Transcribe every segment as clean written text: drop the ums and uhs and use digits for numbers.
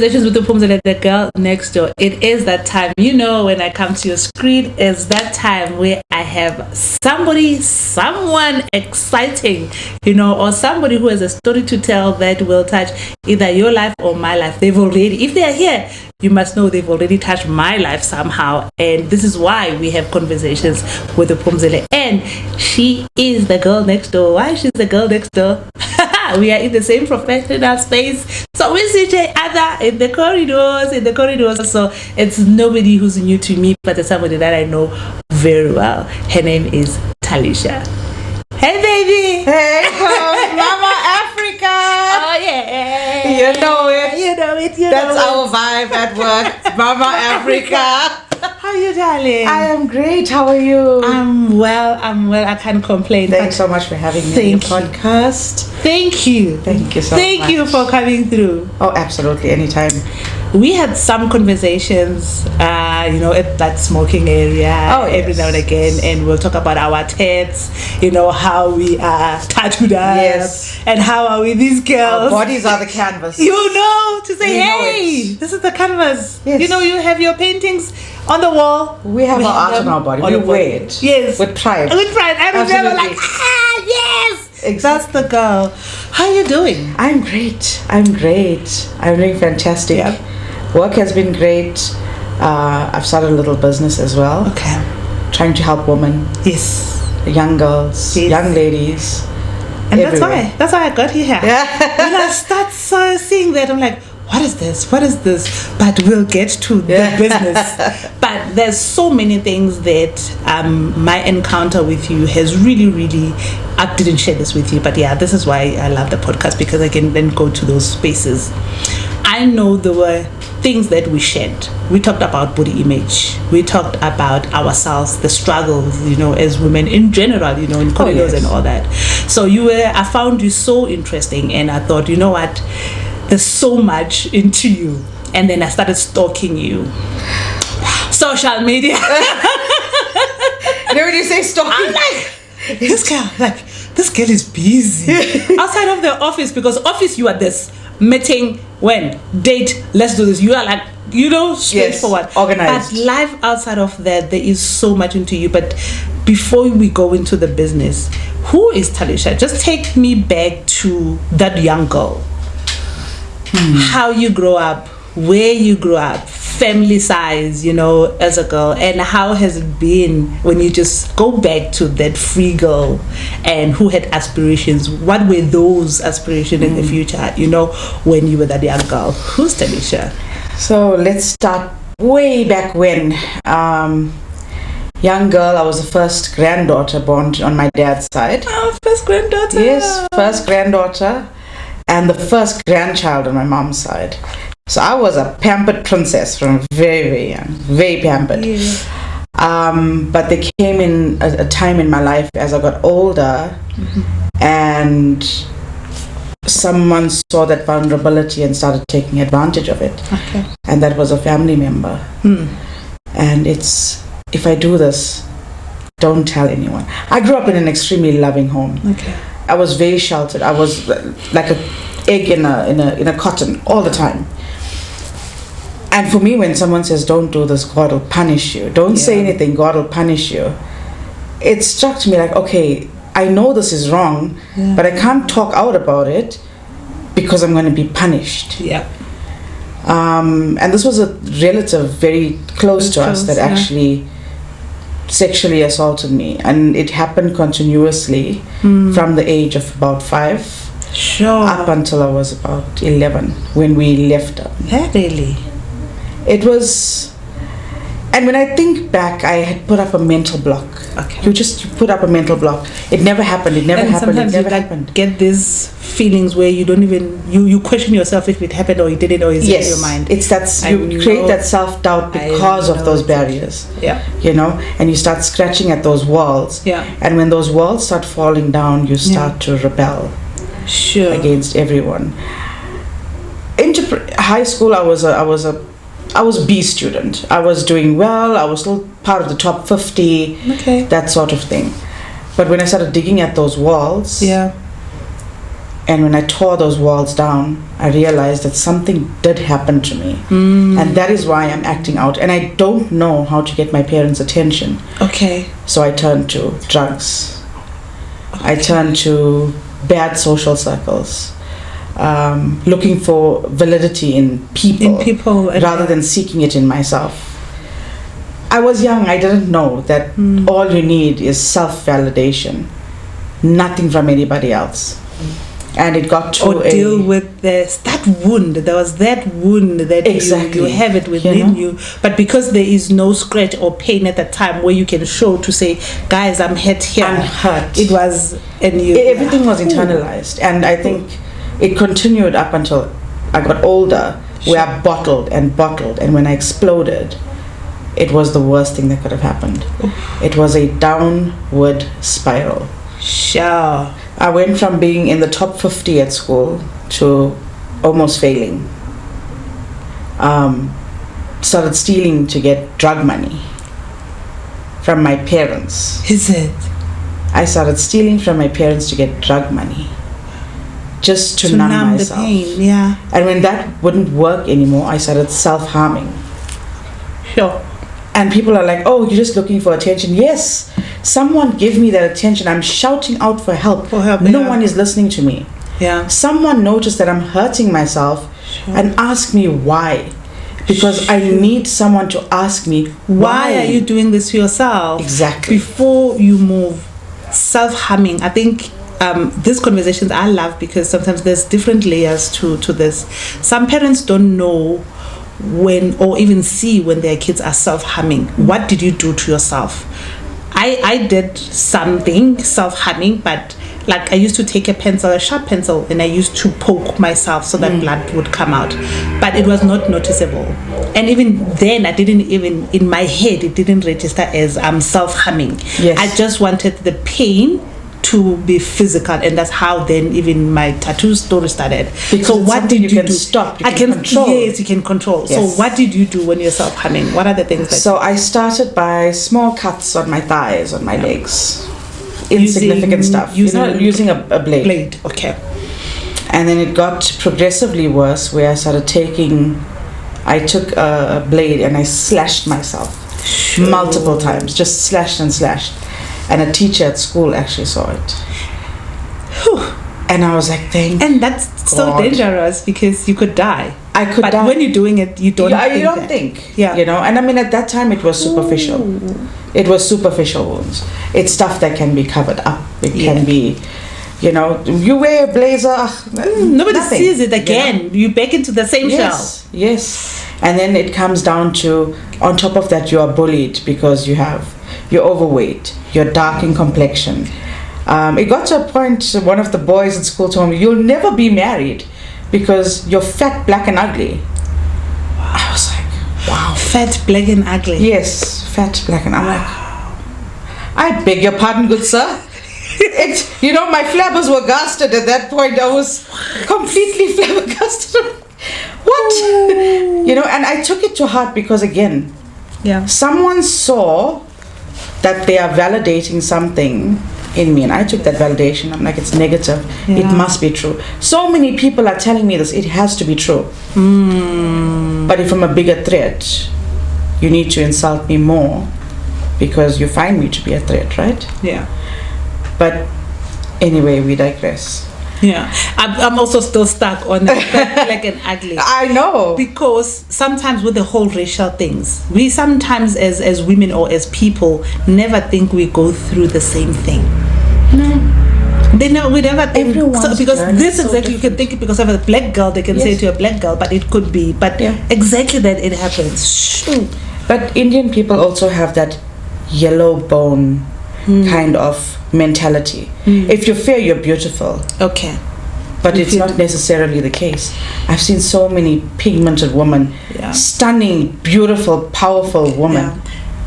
Conversations with the Phumzile, the girl next door. It is that time, when I come to your screen, it's that time where I have someone exciting, or somebody who has a story to tell that will touch either your life or my life. If they are here, you must know they've already touched my life somehow. And this is why we have conversations with the Phumzile. And she is the girl next door. Why she's the girl next door? We are in the same professional space, so we see each other in the corridors. So it's nobody who's new to me, but it's somebody that I know very well. Her name is Talisha. Hey baby. Hey Mama Africa. Oh yeah. You know it. That's our it. vibe at work. Mama Africa. How are you, darling? I am great. How are you? I'm well. I can't complain. Thanks so much for having me on your podcast. Thank you. Thank you so much. Thank you for coming through. Oh, absolutely. Anytime. We had some conversations, at that smoking area every now and again, and we'll talk about our tats, how we are tattooed up, and how are we these girls. Our bodies are the canvas. To say, hey, this is the canvas. Yes. You have your paintings on the wall. We have our art on our body. We wear it. Yes. With pride. I remember yes. Exactly. That's the girl. How are you doing? I'm great. I'm doing fantastic. Yep. Work has been great. I've started a little business as well. Okay. Trying to help women. Yes. Young girls, young ladies. And everywhere. that's why I got you here. Yeah. When I start seeing that, I'm like, what is this? But we'll get to the business. But there's so many things that my encounter with you has really, I didn't share this with you, but yeah, this is why I love the podcast, because I can then go to those spaces. I know there were things that we shared. We talked about body image. We talked about ourselves, the struggles, as women in general, in corridors and all that. So I found you so interesting, and I thought, you know what? There's so much into you. And then I started stalking you. Social media. When you say stalking, I'm like, this girl is busy. Outside of the office, because office you are this. Meeting, when? Date, let's do this. You are like, straightforward. Yes, organized. But life outside of that, there is so much into you. But before we go into the business, who is Talisha? Just take me back to that young girl. How you grow up, where you grew up, family size, as a girl, and how has it been when you just go back to that free girl and who had aspirations? What were those aspirations in the future, when you were that young girl? Who's Talisha? So let's start way back when. Young girl, I was the first granddaughter born on my dad's side. Oh, first granddaughter. Yes, first granddaughter. And the first grandchild on my mom's side. So I was a pampered princess from very, very young, very pampered. Yeah. But there came in a time in my life as I got older, and someone saw that vulnerability and started taking advantage of it. Okay. And that was a family member. And if I do this, don't tell anyone. I grew up in an extremely loving home. Okay. I was very sheltered. I was like an egg in a cotton all the time. And for me, when someone says, don't do this, God will punish you. Don't say anything, God will punish you. It struck me like, okay, I know this is wrong, but I can't talk out about it because I'm going to be punished. Yeah. And this was a relative very close to us that actually sexually assaulted me, and it happened continuously from the age of about 5 up until I was about 11 when we left. Really? It was, and when I think back, I had put up a mental block. Okay. You put up a mental block. It never happened. It never happened. It never happened. Get these feelings where you don't even you question yourself if it happened or it didn't, or is it in your mind. It's that you create that self-doubt because of those barriers. Yeah. And you start scratching at those walls. Yeah. And when those walls start falling down, you start to rebel. Sure. Against everyone. Into high school, I was a B student. I was doing well. I was still part of the top 50. Okay. That sort of thing. But when I started digging at those walls, And when I tore those walls down, I realized that something did happen to me. And that is why I'm acting out. And I don't know how to get my parents' attention. Okay. So I turned to drugs. I turned to bad social circles. Looking for validity in people, rather than seeking it in myself. I was young, I didn't know that all you need is self-validation, nothing from anybody else. And it got to deal with that wound. There was that wound that you have it within you, but because there is no scratch or pain at that time where you can show to say, guys, I'm hurt here. I'm hurt. It was, everything was internalized, and I think it continued up until I got older, where I bottled, and when I exploded, it was the worst thing that could have happened. It was a downward spiral. Sure. I went from being in the top 50 at school to almost failing. Started stealing to get drug money from my parents. Is it? I started stealing from my parents to get drug money, just to numb myself. The pain, yeah. And when that wouldn't work anymore, I started self-harming. Sure. And people are like, oh, you're just looking for attention. Yes, someone give me that attention. I'm shouting out for help. No one is listening to me. Yeah. Someone noticed that I'm hurting myself and ask me why. Because I need someone to ask me, why are you doing this to yourself? Exactly. Before you move, self-harming. I think these conversations I love because sometimes there's different layers to this. Some parents don't know when, or even see when their kids are self-harming. What did you do to yourself? I did something self-harming, but like I used to take a sharp pencil, and I used to poke myself so that blood would come out, but it was not noticeable. And even then, I didn't even, in my head, it didn't register as I'm self-harming. Yes. I just wanted the pain to be physical, and that's how then even my tattoo story started. Because so what did you do? Stop. You can control. Yes, you can control. Yes. So what did you do when you're self-harming? What are the things that? So I started by small cuts on my thighs, on my legs, insignificant stuff. Using a blade. Okay. And then it got progressively worse, where I took a blade and I slashed myself multiple times, just slashed and slashed. And a teacher at school actually saw it. Whew. And I was like, and that's so dangerous because you could die. I could die. But when you're doing it, you don't think. Yeah. You know, and I mean, at that time it was superficial. Ooh. It was superficial wounds. It's stuff that can be covered up. It can be, you wear a blazer. Nobody sees it again. You back into the same shell. Yes. And then it comes down to, on top of that, you are bullied because you're overweight, you're dark in complexion. It got to a point, one of the boys at school told me, you'll never be married because you're fat, black and ugly. Wow. I was like, wow. Fat, black and ugly. Yes, fat, black and I'm like, I beg your pardon, good sir. My flabbers were gasted at that point. I was completely flabbergasted. What? And I took it to heart because, again, someone saw that they are validating something in me, and I took that validation. I'm like, it's negative. It must be true. So many people are telling me this. It has to be true. But if I'm a bigger threat, you need to insult me more because you find me to be a threat, right? Yeah. But anyway, we digress. Yeah, I'm also still stuck on black and ugly. I know. Because sometimes with the whole racial things, we sometimes as women or as people never think we go through the same thing. No. We never think. Because this exactly, you can think it because of a black girl, they can say to a black girl, but it could be. But exactly that it happens. But Indian people also have that yellow bone kind of mentality. If you're fair, you're beautiful. Okay. But it's not necessarily the case. I've seen so many pigmented women, stunning, beautiful, powerful women. Yeah.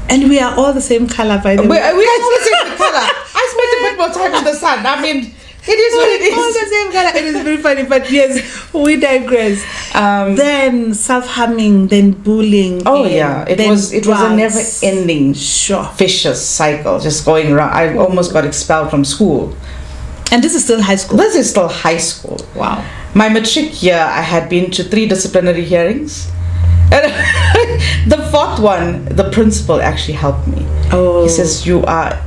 And we are all the same color, by the way. We are all the same color. I spent a bit more time in the sun. I mean, it is what it is. All the same color. It is very funny, but yes, we digress. Then self-harming, then bullying. Oh yeah, it was a never-ending, vicious cycle, just going around. I almost got expelled from school And this is still high school? This is still high school. Wow. My matric year, I had been to 3 disciplinary hearings. And the 4th one, the principal actually helped me. Oh. He says, you are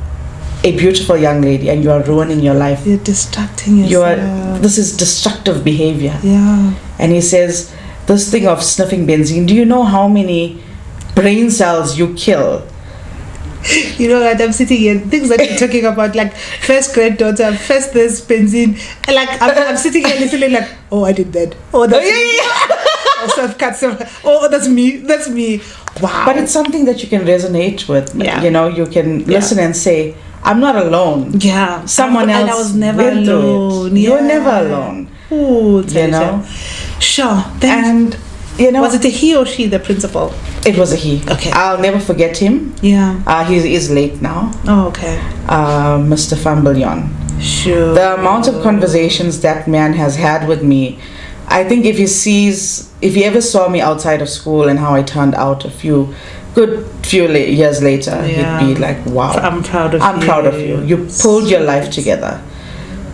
a beautiful young lady and you are ruining your life. You're distracting yourself. This is destructive behavior. Yeah. And he says, this thing of sniffing benzene, do you know how many brain cells you kill? You know what, I'm sitting here, things that you're talking about, like first granddaughter, first this benzene, and like I'm sitting here listening like, oh, I did that. Oh, that's me. Oh, self-cut. Oh, that's me. Wow. But it's something that you can resonate with. Yeah. You know, you can listen and say, I'm not alone. Yeah. Someone else. And I was never went through alone. it. You were never alone. Oh, you know? Sure. And, you know. Was it a he or she, the principal? It was a he. Okay. I'll never forget him. Yeah. He is late now. Oh, okay. Mr. Phumzile. Sure. The amount of conversations that man has had with me, I think if he ever saw me outside of school and how I turned out a few years later, he'd be like, wow. I'm proud of you. I'm proud of you. You pulled your life together.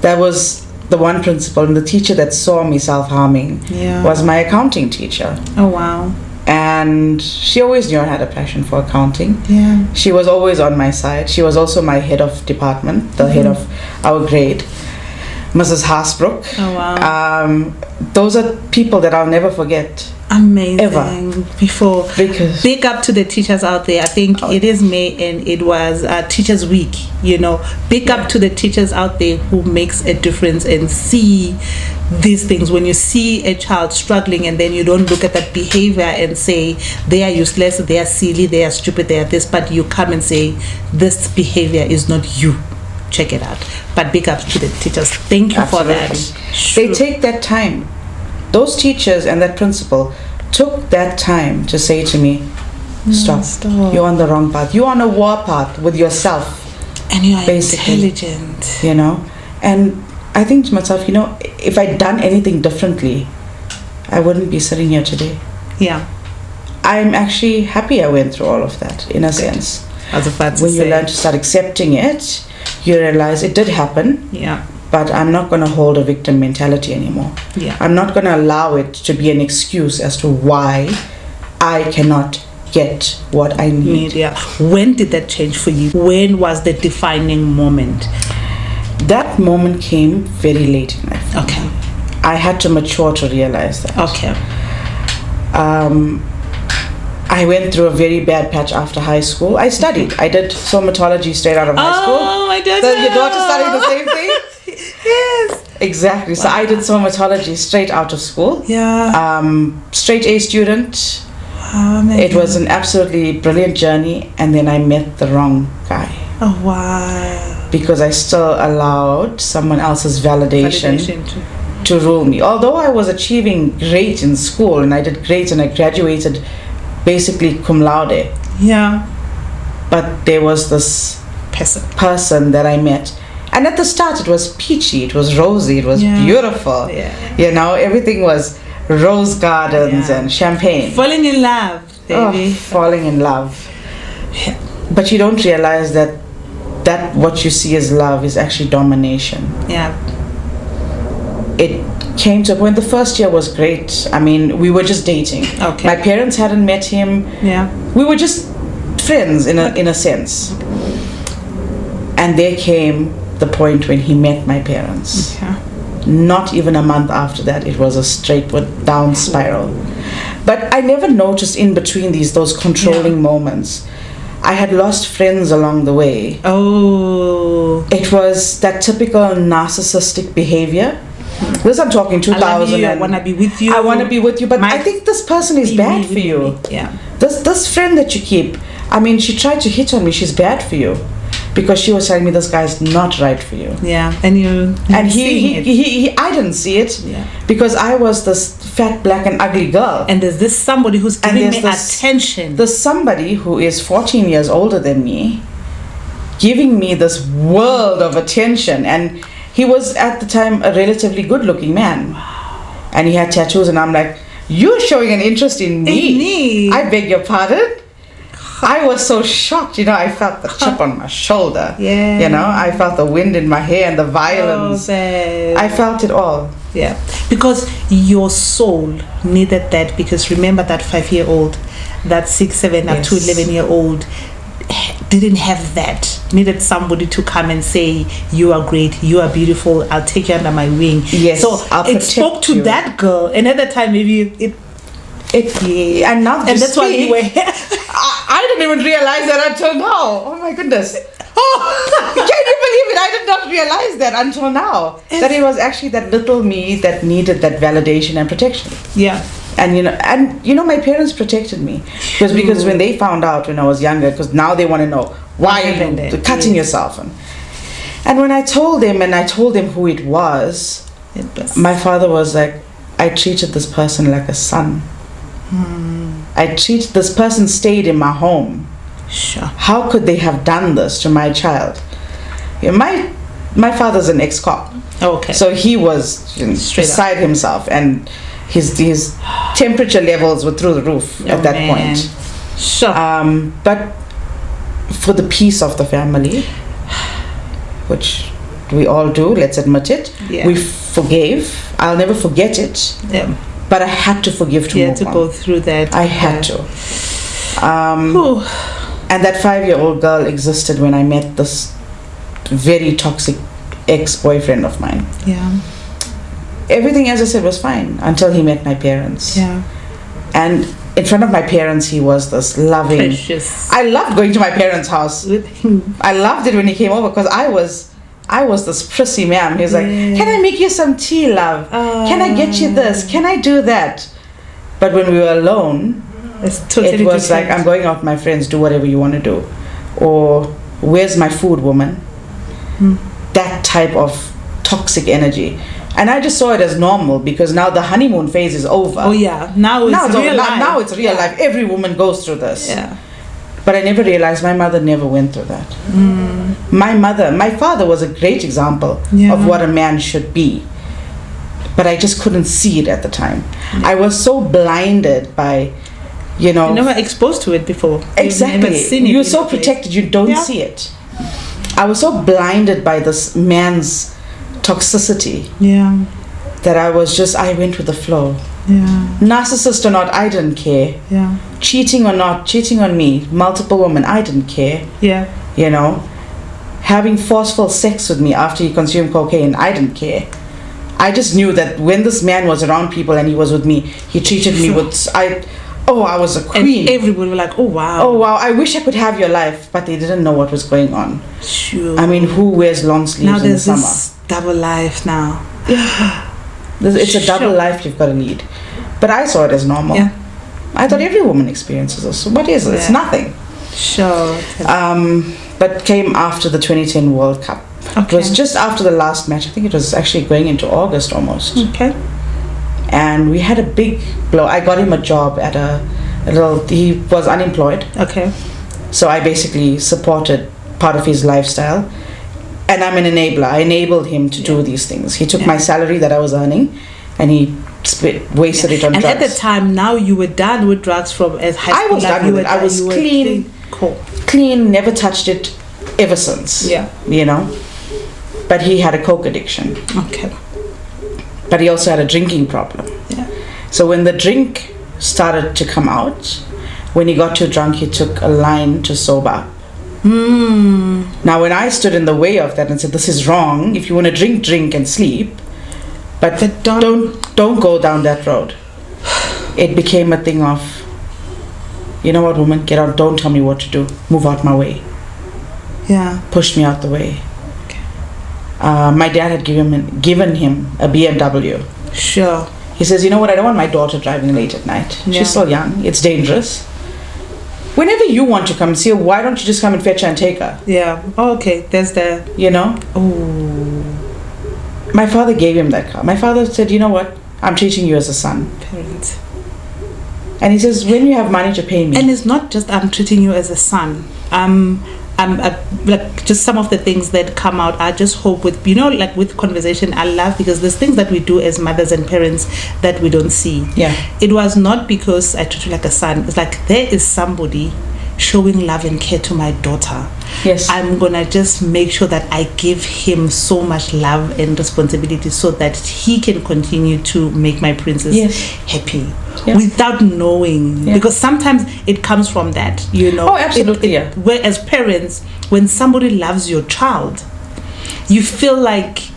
That was the one principal. And the teacher that saw me self-harming was my accounting teacher. Oh, wow. And she always knew I had a passion for accounting. Yeah. She was always on my side. She was also my head of department, the head of our grade, Mrs. Haasbrook. Oh, wow. Those are people that I'll never forget. Amazing. Ever. Because big up to the teachers out there. I think it is May and it was Teachers Week. You know, big up to the teachers out there who makes a difference and see these things. When you see a child struggling and then you don't look at that behavior and say they are useless, they are silly, they are stupid, they are this, but you come and say this behavior is not you. Check it out. But big up to the teachers. Thank you for that. They take that time. Those teachers and that principal took that time to say to me, stop. You're on the wrong path. You're on a war path with yourself. And you are intelligent. You know? And I think to myself, you know, if I'd done anything differently, I wouldn't be sitting here today. Yeah. I'm actually happy I went through all of that, in a sense. When you learn to start accepting it, you realize it did happen. Yeah. But I'm not going to hold a victim mentality anymore. Yeah. I'm not going to allow it to be an excuse as to why I cannot get what I need. Yeah. When did that change for you? When was the defining moment? That moment came very late in life. Okay. I had to mature to realize that. Okay. I went through a very bad patch after high school. I studied. I did somatology straight out of high school. Oh, my daughter. So your daughter studied the same thing? Yes. Exactly. Wow. So I did somatology straight out of school. Yeah. Straight A student. Wow, it was an absolutely brilliant journey, and then I met the wrong guy. Oh, wow. Because I still allowed someone else's validation to rule me. Although I was achieving great in school and I did great and I graduated basically cum laude. Yeah. But there was this person that I met. And at the start it was peachy, it was rosy, it was beautiful. Yeah. You know, everything was rose gardens and champagne. Falling in love, baby. Oh, falling in love. Yeah. But you don't realize that what you see as love is actually domination. Yeah. It came to a point, the first year was great. I mean, we were just dating. Okay. My parents hadn't met him. Yeah. We were just friends in a sense. And there came the point when he met my parents. Okay. Not even a month after that, it was a straight down spiral. But I never noticed in between those controlling moments. I had lost friends along the way. Oh. It was that typical narcissistic behavior. This I'm talking 2000. I love you, I want to be with you. I want to be with you, but I think this person is bad for you. Yeah. This friend that you keep, I mean, she tried to hit on me. She's bad for you. Because she was telling me this guy's not right for you. Yeah, and he I didn't see it. Yeah. Because I was this fat, black, and ugly girl. And there's this somebody who's giving me attention. There's somebody who is 14 years older than me, giving me this world of attention. And he was at the time a relatively good-looking man. Wow. And he had tattoos, and I'm like, you're showing an interest in me. In me? I beg your pardon. I was so shocked, I felt the chip on my shoulder. Yeah. I felt the wind in my hair and the violence. I felt it all. Yeah, because your soul needed that, because remember that 5-year-old, that 6, 7 up to 11-year-old didn't have that, needed somebody to come and say, you are great, you are beautiful, I'll take you under my wing. Yes, so it spoke to that girl, and at that time maybe and now and that's why you were I didn't even realize that until now. Oh my goodness. Can you believe it? I did not realize that until now, that it was actually that little me that needed that validation and protection. Yeah. And my parents protected me because when they found out when I was younger, because now they want to know why you're cutting yourself. And when I told them who it was, my father was like, I treated this person like a son. This person stayed in my home. Sure. How could they have done this to my child? My father's an ex-cop. Okay. So he was beside himself, and his temperature levels were through the roof at that point. Sure. But for the peace of the family, which we all do, let's admit it, we forgave. I'll never forget it. Yeah. But I had to forgive to move on. Go through that. I had to. And that 5-year-old girl existed when I met this very toxic ex-boyfriend of mine. Yeah. Everything, as I said, was fine until he met my parents. Yeah. And in front of my parents, he was this loving. Precious. I loved going to my parents' house. I loved it when he came over, because I was this prissy ma'am. He was like, can I make you some tea, love? Can I get you this? Can I do that? But when we were alone, it was like, I'm going out with my friends, do whatever you want to do. Or, where's my food, woman? That type of toxic energy. And I just saw it as normal, because now the honeymoon phase is over. Oh yeah, now it's real life. Now it's real life. Every woman goes through this. Yeah. But I never realized my mother never went through that. My father was a great example of what a man should be. But I just couldn't see it at the time. I was so blinded by, you never exposed to it before. Exactly. You're so protected, you don't see it. I was so blinded by this man's toxicity. Yeah. That I went with the flow. Yeah. Narcissist or not, I didn't care. Yeah. Cheating or not, cheating on me, multiple women, I didn't care. Yeah. Having forceful sex with me after he consumed cocaine, I didn't care. I just knew that when this man was around people and he was with me, he treated me with I was a queen. And everyone were like, oh wow, I wish I could have your life, but they didn't know what was going on. Sure. I mean, who wears long sleeves now in the summer? This double life now. It's a double life you've got to lead. But I saw it as normal. Yeah. I thought every woman experiences this. So what is it? It's nothing. Sure. But came after the 2010 World Cup. Okay. It was just after the last match. I think it was actually going into August almost. Okay. And we had a big blow. I got him a job at he was unemployed. Okay. So I basically supported part of his lifestyle. And I'm an enabler. I enabled him to do these things. He took my salary that I was earning and he wasted it on drugs. And at the time, now you were done with drugs from as high school. I was done with it. I was clean. Cool. Clean, never touched it ever since. Yeah. But he had a coke addiction. Okay. But he also had a drinking problem. Yeah. So when the drink started to come out, when he got too drunk, he took a line to sober up. Now when I stood in the way of that and said, this is wrong, if you want to drink and sleep, but don't go down that road. It became a thing of, you know what, woman, get out, don't tell me what to do, move out my way. Yeah. Pushed me out the way. Okay. My dad had given him a BMW. Sure. He says, you know what, I don't want my daughter driving late at night. Yeah. She's still young, it's dangerous. Whenever you want to come see her, why don't you just come and fetch her and take her? Yeah. Oh, okay. There's the... Oh. My father gave him that car. My father said, you know what? I'm treating you as a son. Parent. And he says, when you have money to pay me... And it's not just I'm treating you as a son. Like just some of the things that come out, I just hope with, like with conversation, I laugh because there's things that we do as mothers and parents that we don't see. Yeah. It was not because I treat you like a son. It's like there is somebody showing love and care to my daughter, Yes. I'm gonna just make sure that I give him so much love and responsibility so that he can continue to make my princess happy without knowing. Because sometimes it comes from that, Oh, absolutely. Where as parents, when somebody loves your child, you feel like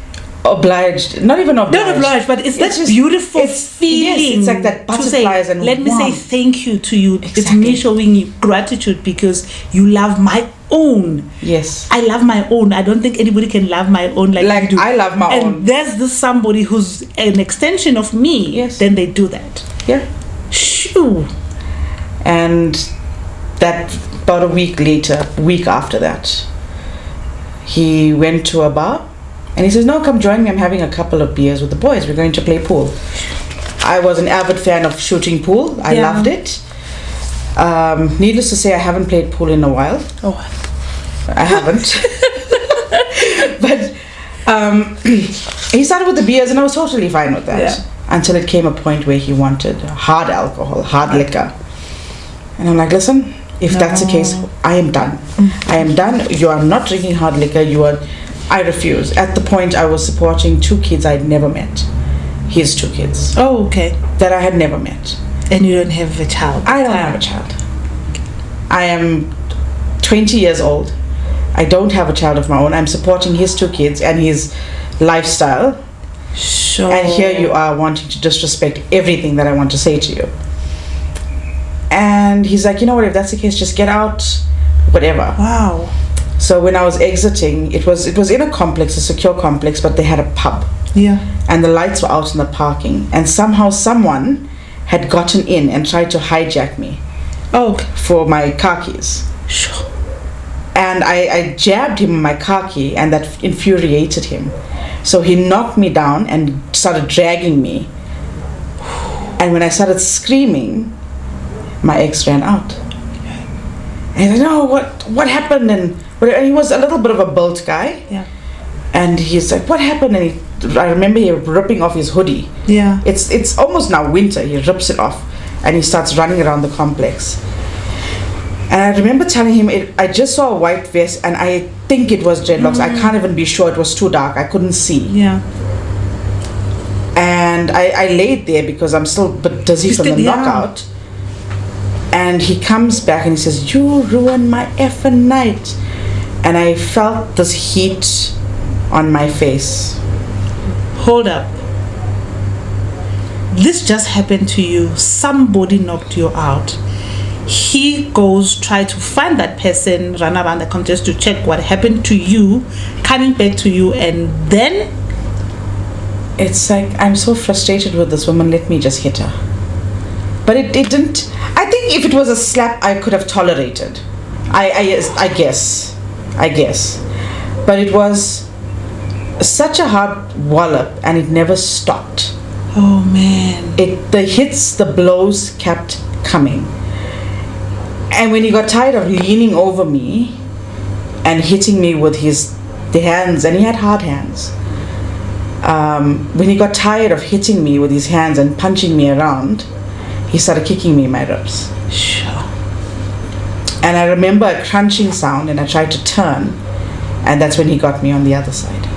obliged, not even obliged. Not obliged, but it's that just, beautiful feeling. Yes, it's like that butterflies and let me say thank you to you. Exactly. It's me showing you gratitude because you love my own. Yes. I love my own. I don't think anybody can love my own like you do. I love my own. And there's this somebody who's an extension of me. Yes. Then they do that. Yeah. Shoo. And that about a week after that, he went to a bar. And he says, no, come join me. I'm having a couple of beers with the boys. We're going to play pool. I was an avid fan of shooting pool. I loved it. Needless to say, I haven't played pool in a while. Oh. I haven't. But he started with the beers and I was totally fine with that. Yeah. Until it came a point where he wanted hard alcohol, hard liquor. And I'm like, listen, if that's the case, I am done. I am done. You are not drinking hard liquor. I refuse. At the point, I was supporting 2 kids I'd never met. His 2 kids. Oh, okay. That I had never met. And you don't have a child? I don't have a child. I am 20 years old. I don't have a child of my own. I'm supporting his 2 kids and his lifestyle. Sure. And here you are wanting to disrespect everything that I want to say to you. And he's like, you know what, if that's the case, just get out, whatever. Wow. So when I was exiting, it was in a complex, a secure complex, but they had a pub. Yeah. And the lights were out in the parking. And somehow someone had gotten in and tried to hijack me. Oh, okay. For my car keys. Sure. And I jabbed him in my car key, and that infuriated him. So he knocked me down and started dragging me. And when I started screaming, my ex ran out. And I know what happened, and he was a little bit of a built guy. Yeah. And he's like, what happened? And I remember him ripping off his hoodie. Yeah. It's almost now winter. He rips it off, and he starts running around the complex. And I remember telling him, I just saw a white vest, and I think it was dreadlocks. I can't even be sure. It was too dark. I couldn't see. Yeah. And I laid there because I'm still a bit dizzy from the knockout. And he comes back and he says, you ruined my effing night. And I felt this heat on my face. Hold up. This just happened to you. Somebody knocked you out. He goes try to find that person, run around the contest to check what happened to you, coming back to you, and then it's like, I'm so frustrated with this woman, let me just hit her. But it didn't. I think if it was a slap, I could have tolerated. I guess. But it was such a hard wallop, and it never stopped. Oh man. The hits, the blows kept coming. And when he got tired of leaning over me and hitting me with the hands, and he had hard hands. When he got tired of hitting me with his hands and punching me around, he started kicking me in my ribs. Sure. And I remember a crunching sound, and I tried to turn, and that's when he got me on the other side.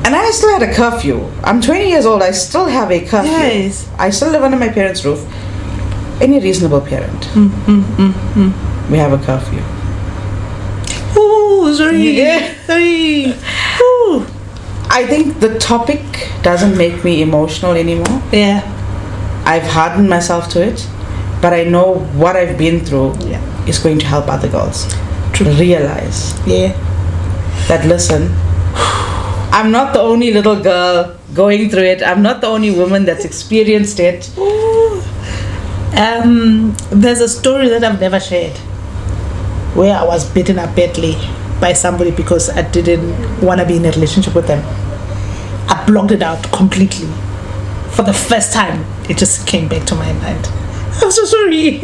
And I still had a curfew. I'm 20 years old. I still have a curfew. Yes. I still live under my parents' roof. Any reasonable parent. We have a curfew. Ooh, sorry. Yeah. Sorry. Ooh. I think the topic doesn't make me emotional anymore. Yeah. I've hardened myself to it, but I know what I've been through is going to help other girls to realize that, listen, I'm not the only little girl going through it. I'm not the only woman that's experienced it. There's a story that I've never shared where I was beaten up badly by somebody because I didn't want to be in a relationship with them. I blocked it out completely. For the first time, it just came back to my mind. I'm so sorry.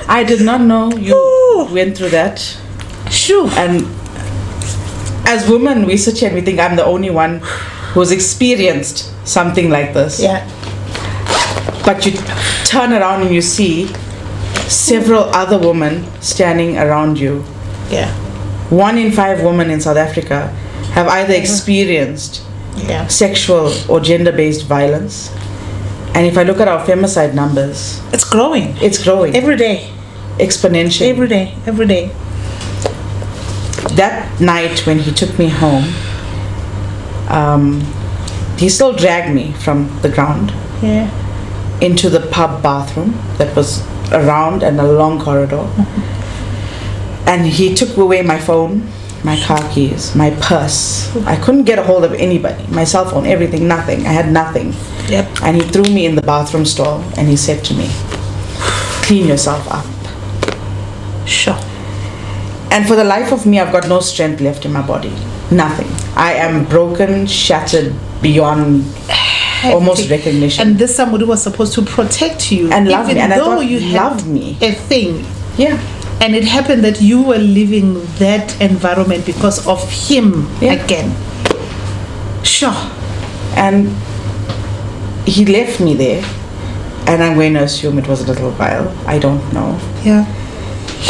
I did not know you went through that. Sure. And as women, we sit here and we think I'm the only one who's experienced something like this. Yeah. But you turn around and you see several other women standing around you. Yeah. 1 in 5 women in South Africa have either experienced sexual or gender-based violence. And if I look at our femicide numbers, it's growing. It's growing. Every day. Exponentially. Every day. That night when he took me home, he still dragged me from the ground into the pub bathroom that was around and a long corridor. And he took away my phone, my car keys, my purse. I couldn't get a hold of anybody. My cell phone, everything, nothing. I had nothing. Yep. And he threw me in the bathroom stall and he said to me, clean yourself up. Sure. And for the life of me, I've got no strength left in my body. Nothing. I am broken, shattered beyond almost recognition. And this somebody was supposed to protect you and love me. And I thought you loved me. A thing. Yeah. And it happened that you were living that environment because of him again. Sure. And he left me there. And I'm going to assume it was a little while. I don't know. Yeah.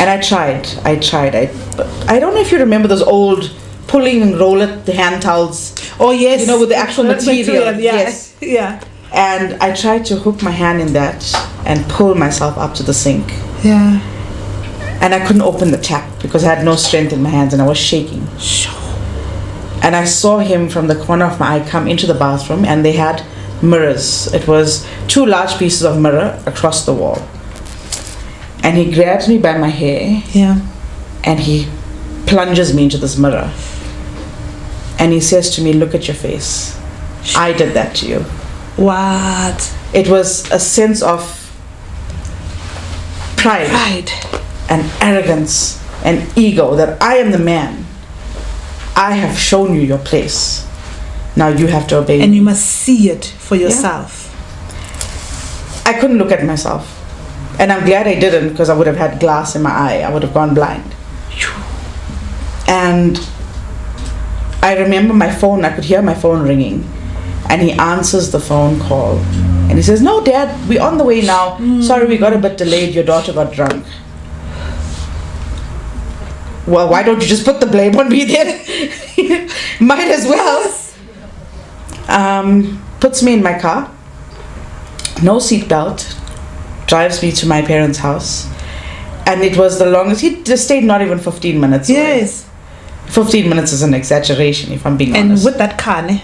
And I tried. I don't know if you remember those old pulling and roll it, the hand towels. Oh, yes. You know, with the actual material. Yes. Yeah. And I tried to hook my hand in that and pull myself up to the sink. Yeah. And I couldn't open the tap because I had no strength in my hands and I was shaking. Sure. And I saw him from the corner of my eye come into the bathroom and they had mirrors. It was 2 large pieces of mirror across the wall. And he grabs me by my hair. Yeah. And he plunges me into this mirror. And he says to me, look at your face. I did that to you. What? It was a sense of pride. And arrogance and ego that I am the man. I have shown you your place. Now you have to obey me. And you must see it for yourself. I couldn't look at myself. And I'm glad I didn't because I would have had glass in my eye. I would have gone blind. And I remember my phone, I could hear my phone ringing. And he answers the phone call. And he says, no, Dad, we're on the way now. Sorry, we got a bit delayed. Your daughter got drunk. Well, why don't you just put the blame on me then? Might as well. Puts me in my car. No seatbelt. Drives me to my parents' house. And it was the longest. He just stayed not even 15 minutes away. Yes. 15 minutes is an exaggeration, if I'm being honest. And with that car, ne?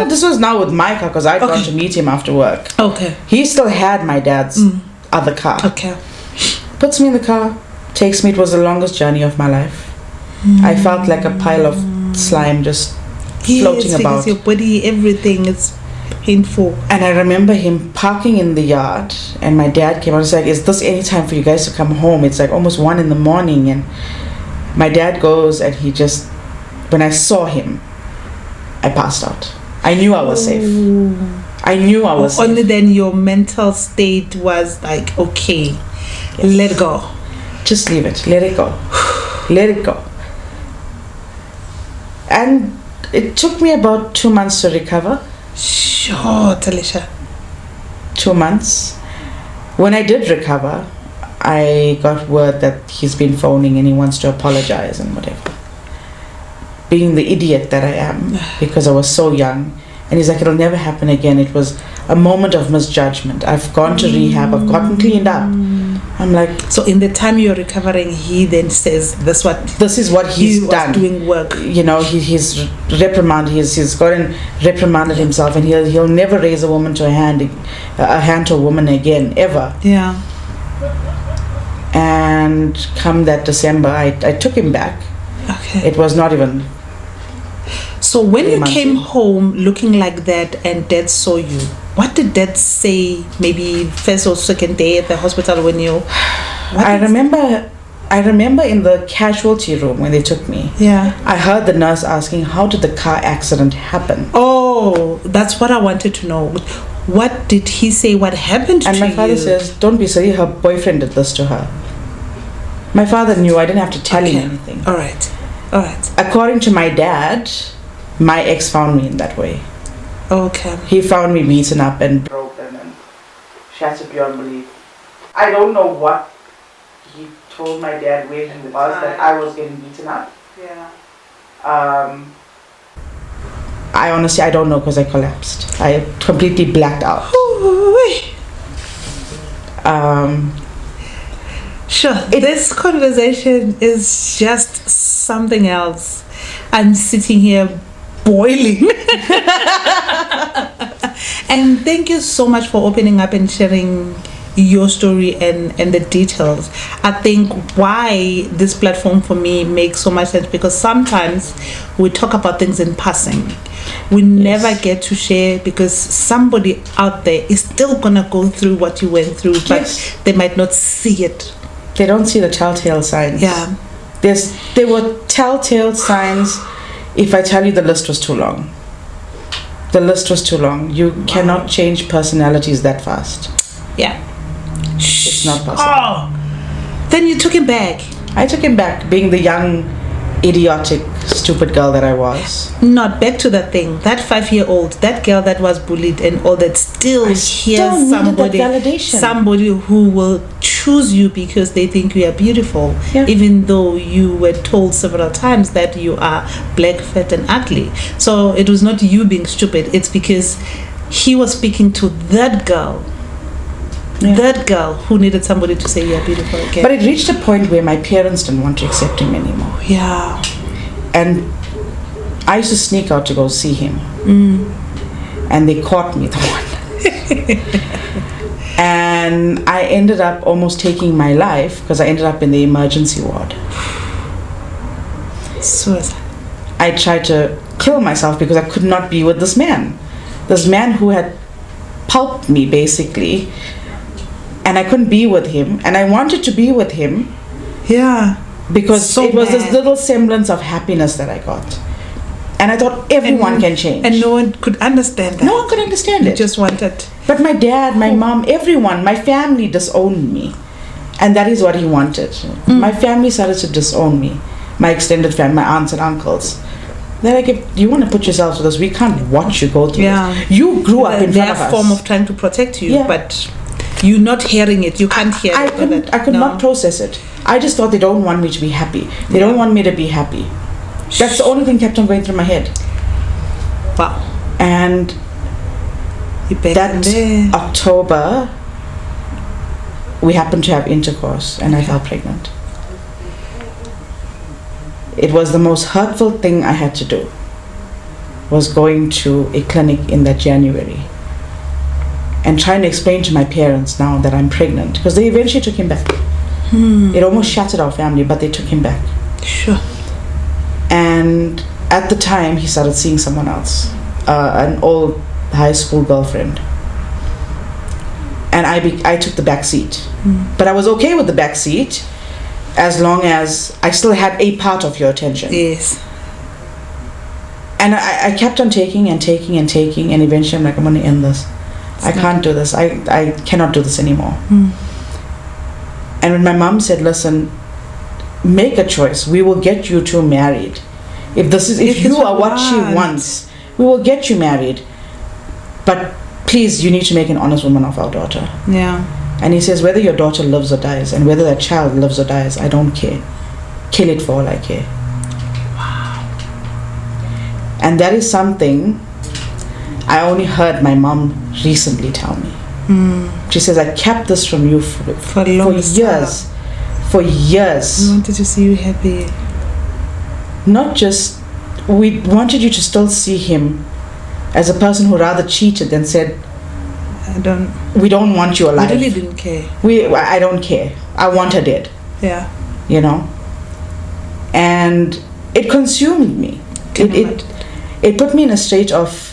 This was now with my car because I'd gone to meet him after work. Okay. He still had my dad's other car. Okay. Puts me in the car, takes me. It was the longest journey of my life. I felt like a pile of slime just floating about. Your body, everything is painful. And I remember him parking in the yard and my dad came out and was like, is this any time for you guys to come home? It's like almost 1 a.m. and my dad goes and he just, when I saw him, I passed out. I knew I was safe. I knew I was safe. Only then your mental state was like, okay, let it go. Just leave it. Let it go. Let it go. And it took me about 2 months to recover. Sure, Talisha. 2 months. When I did recover, I got word that he's been phoning and he wants to apologize and whatever. Being the idiot that I am, because I was so young. And he's like, it'll never happen again. It was a moment of misjudgment. I've gone to rehab. I've gotten cleaned up. I'm like... So in the time you're recovering, he then says, this is what he's done. Doing work. You know, he's reprimanded. He's gotten reprimanded himself, and he'll never raise a woman to a hand to a woman again, ever. Yeah. And come that December, I took him back. Okay. It was not even... So when you came home looking like that and Dad saw you, what did Dad say maybe first or second day at the hospital when you... I remember in the casualty room when they took me. Yeah. I heard the nurse asking, how did the car accident happen? Oh, that's what I wanted to know. What did he say? What happened to you? And my father says, don't be silly, her boyfriend did this to her. My father knew. I didn't have to tell him anything. All right. According to my dad, my ex found me in that way. Okay. He found me beaten up and broken and shattered beyond belief. I don't know what he told my dad where he was, that I was getting beaten up. Yeah. I honestly, I don't know, because I collapsed. I completely blacked out. Sure. This conversation is just something else. I'm sitting here boiling. And thank you so much for opening up and sharing your story and the details. I think why this platform for me makes so much sense, because sometimes we talk about things in passing. We never get to share, because somebody out there is still gonna go through what you went through, but they might not see it. They don't see the telltale signs. Yeah. There were telltale signs. If I tell you, the list was too long. The list was too long. You cannot change personalities that fast. Yeah. It's not possible. Oh, then you took him back. I took him back, being the young, idiotic, stupid girl that I was. Not back to that thing. That 5-year-old, that girl that was bullied and all that, still hears somebody, somebody who will choose you because they think you are beautiful, even though you were told several times that you are black, fat, and ugly. So it was not you being stupid. It's because he was speaking to that girl. Yeah. That girl who needed somebody to say you're beautiful again. But it reached a point where my parents didn't want to accept him anymore. Yeah. And I used to sneak out to go see him. And they caught me, the one. And I ended up almost taking my life, because I ended up in the emergency ward. Suicide. I tried to kill myself because I could not be with this man. This man who had pulped me, basically. And I couldn't be with him, and I wanted to be with him. Yeah. Because it was this little semblance of happiness that I got. And I thought everyone can change. And no one could understand that. No one could understand it. You just wanted. But my dad, my mom, everyone, my family disowned me. And that is what he wanted. My family started to disown me. My extended family, my aunts and uncles. They're like, if you want to put yourself through this, we can't watch you go through this. You grew up in front of us. Their form of trying to protect you, but you're not hearing it. You can't hear it. I could not process it. I just thought they don't want me to be happy. They don't want me to be happy. That's the only thing kept on going through my head. Wow. And that October, we happened to have intercourse, and I fell pregnant. It was the most hurtful thing I had to do, was going to a clinic in that January and trying to explain to my parents now that I'm pregnant, because they eventually took him back. It almost shattered our family, but they took him back. Sure. And at the time, he started seeing someone else, an old high school girlfriend. And I took the back seat. But I was okay with the back seat as long as I still had a part of your attention. Yes. And I kept on taking and taking and taking, and eventually I'm like, I'm going to end this. I can't do this. I cannot do this anymore. And when my mom said, listen, make a choice. We will get you two married. If you are what she wants, we will get you married. But please, you need to make an honest woman of our daughter. Yeah. And he says, whether your daughter lives or dies, and whether that child lives or dies, I don't care. Kill it for all I care. Wow. And that is something I only heard my mom recently tell me. She says, I kept this from you for years. For years. We wanted to see you happy. Not just, we wanted you to still see him as a person who rather cheated than said, we don't want you alive. I really didn't care. I don't care. I want her dead. Yeah. You know? And it consumed me. It put me in a state of,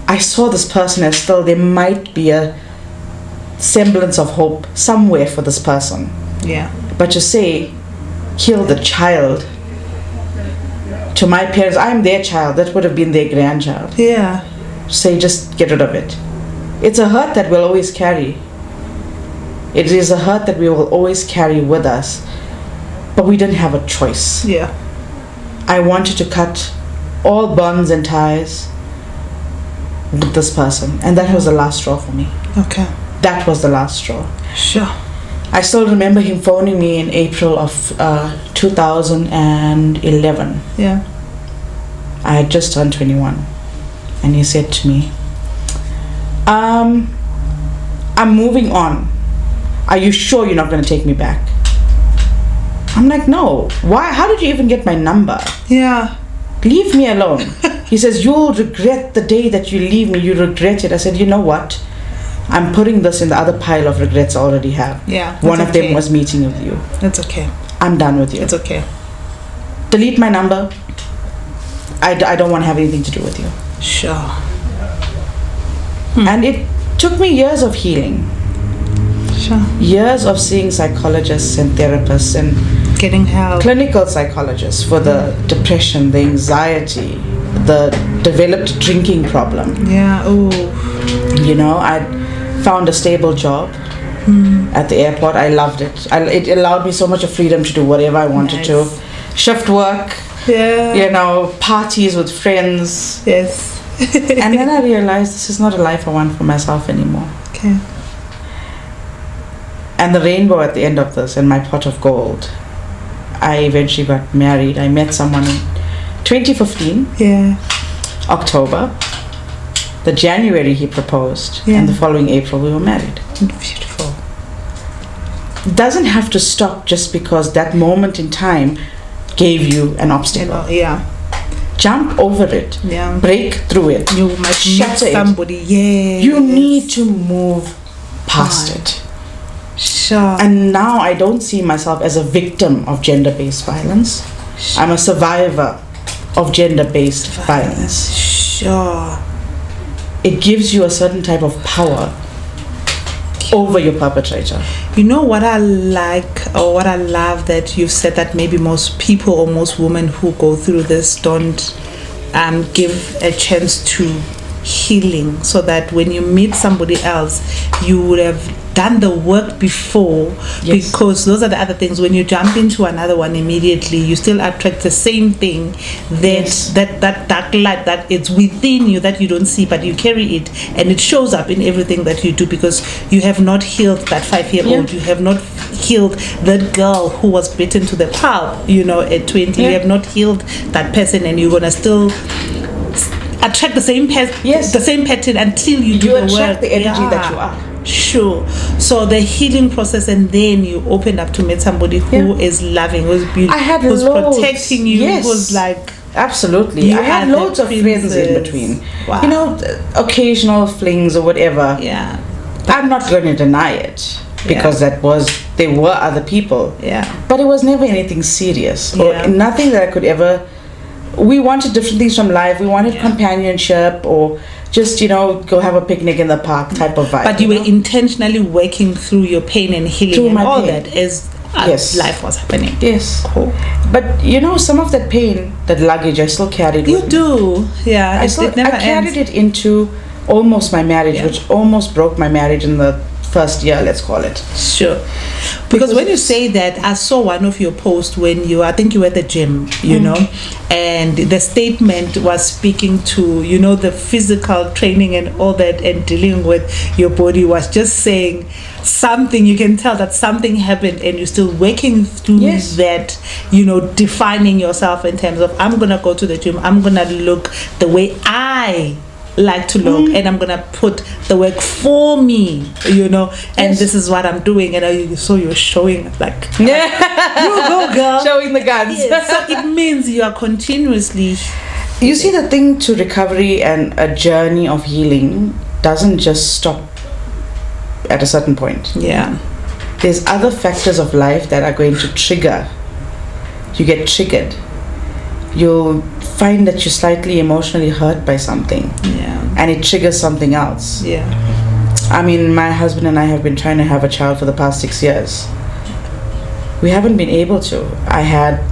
I saw this person as still, there might be a semblance of hope somewhere for this person. Yeah. But to say, kill the child, to my parents, I'm their child, that would have been their grandchild. Yeah. Say, just get rid of it. It's a hurt that we'll always carry. It is a hurt that we will always carry with us. But we didn't have a choice. Yeah. I wanted to cut all bonds and ties with this person, and that was the last straw for me. Okay. that was the last straw. Sure. I still remember him phoning me in April of 2011. Yeah. I had just turned 21. And he said to me, I'm moving on. Are you sure you're not going to take me back? I'm like, no. Why? How did you even get my number? Yeah. Leave me alone. He says, you'll regret the day that you leave me. You regret it. I said, you know what? I'm putting this in the other pile of regrets I already have. Yeah. One of them was meeting with you. That's okay. I'm done with you. It's okay. Delete my number. I don't want to have anything to do with you. Sure. And it took me years of healing. Sure. Years of seeing psychologists and therapists and Getting help. clinical psychologists for the depression, the anxiety, the developed drinking problem. Yeah. Oh. You know, I found a stable job at the airport. I loved it. It allowed me so much of freedom to do whatever I wanted to. Shift work, Yeah. you know, parties with friends. Yes. And then I realized this is not a life I want for myself anymore. Okay. And the rainbow at the end of this and my pot of gold. I eventually got married. I met someone in 2015, Yeah. October. The January he proposed, Yeah. and the following April we were married. Beautiful. It doesn't have to stop just because that moment in time gave you an You obstacle. know, yeah. Jump over it. Yeah. Break through it. You might meet Shatter it. somebody. Yeah. You need to move past Fine. it. Sure. And now I don't see myself as a victim of gender-based violence. I'm a survivor of gender-based violence. Sure. It gives you a certain type of power over your perpetrator. You know what I like or what I love that you've said that maybe most people or most women who go through this don't give a chance to healing, so that when you meet somebody else you would have done the work before. Yes. Because those are the other things. When you jump into another one immediately, you still attract the same thing, that Yes. that dark light that it's within you that you don't see, but you carry it, and it shows up in everything that you do, because you have not healed that 5-year-old. Yeah. You have not healed that girl who was beaten to the pulp, you know, at 20. Yeah. You have not healed that person, and you're gonna still attract the same Yes. the same pattern until you do You the attract work. the energy Yeah. that you are. Sure. So the healing process, and then you open up to meet somebody who is loving, who's beautiful, I had who's loads. protecting you, Yes. who's like, Absolutely. You I had are the loads of friends in princess. between. Wow. You know, occasional flings or whatever. yeah, I'm not going to deny it because there were other people. yeah, But it was never anything serious or Yeah. nothing that I could ever. We wanted different things from life. We wanted companionship or just, you know, go have a picnic in the park type of vibe. but you were know? intentionally working through your pain and healing Through and my all pain. that as Yes. life was happening. Yes. Cool. But you know, some of that pain, that luggage, I still carried You with me. do, yeah. It never I carried ends. it into almost my marriage, Yeah. which almost broke my marriage in the first year, let's call it. Sure. Because when you say that, I saw one of your posts when I think you were at the gym, you know, and the statement was speaking to, you know, the physical training and all that, and dealing with your body, was just saying something. You can tell that something happened, and you're still working through Yes. that, you know, defining yourself in terms of, I'm gonna go to the gym, I'm gonna look the way I like to look, and I'm gonna put the work for me, you know, and Yes. this is what I'm doing. And you're showing like, Yeah. you go girl. Showing the guns. Yeah, so it means you are continuously, You see, the thing to recovery and a journey of healing doesn't just stop at a certain point. yeah, There's other factors of life that are going to trigger. You get triggered. You'll find that you're slightly emotionally hurt by something, yeah, and it triggers something else. yeah, I mean, my husband and I have been trying to have a child for the past 6 years. We haven't been able to. I had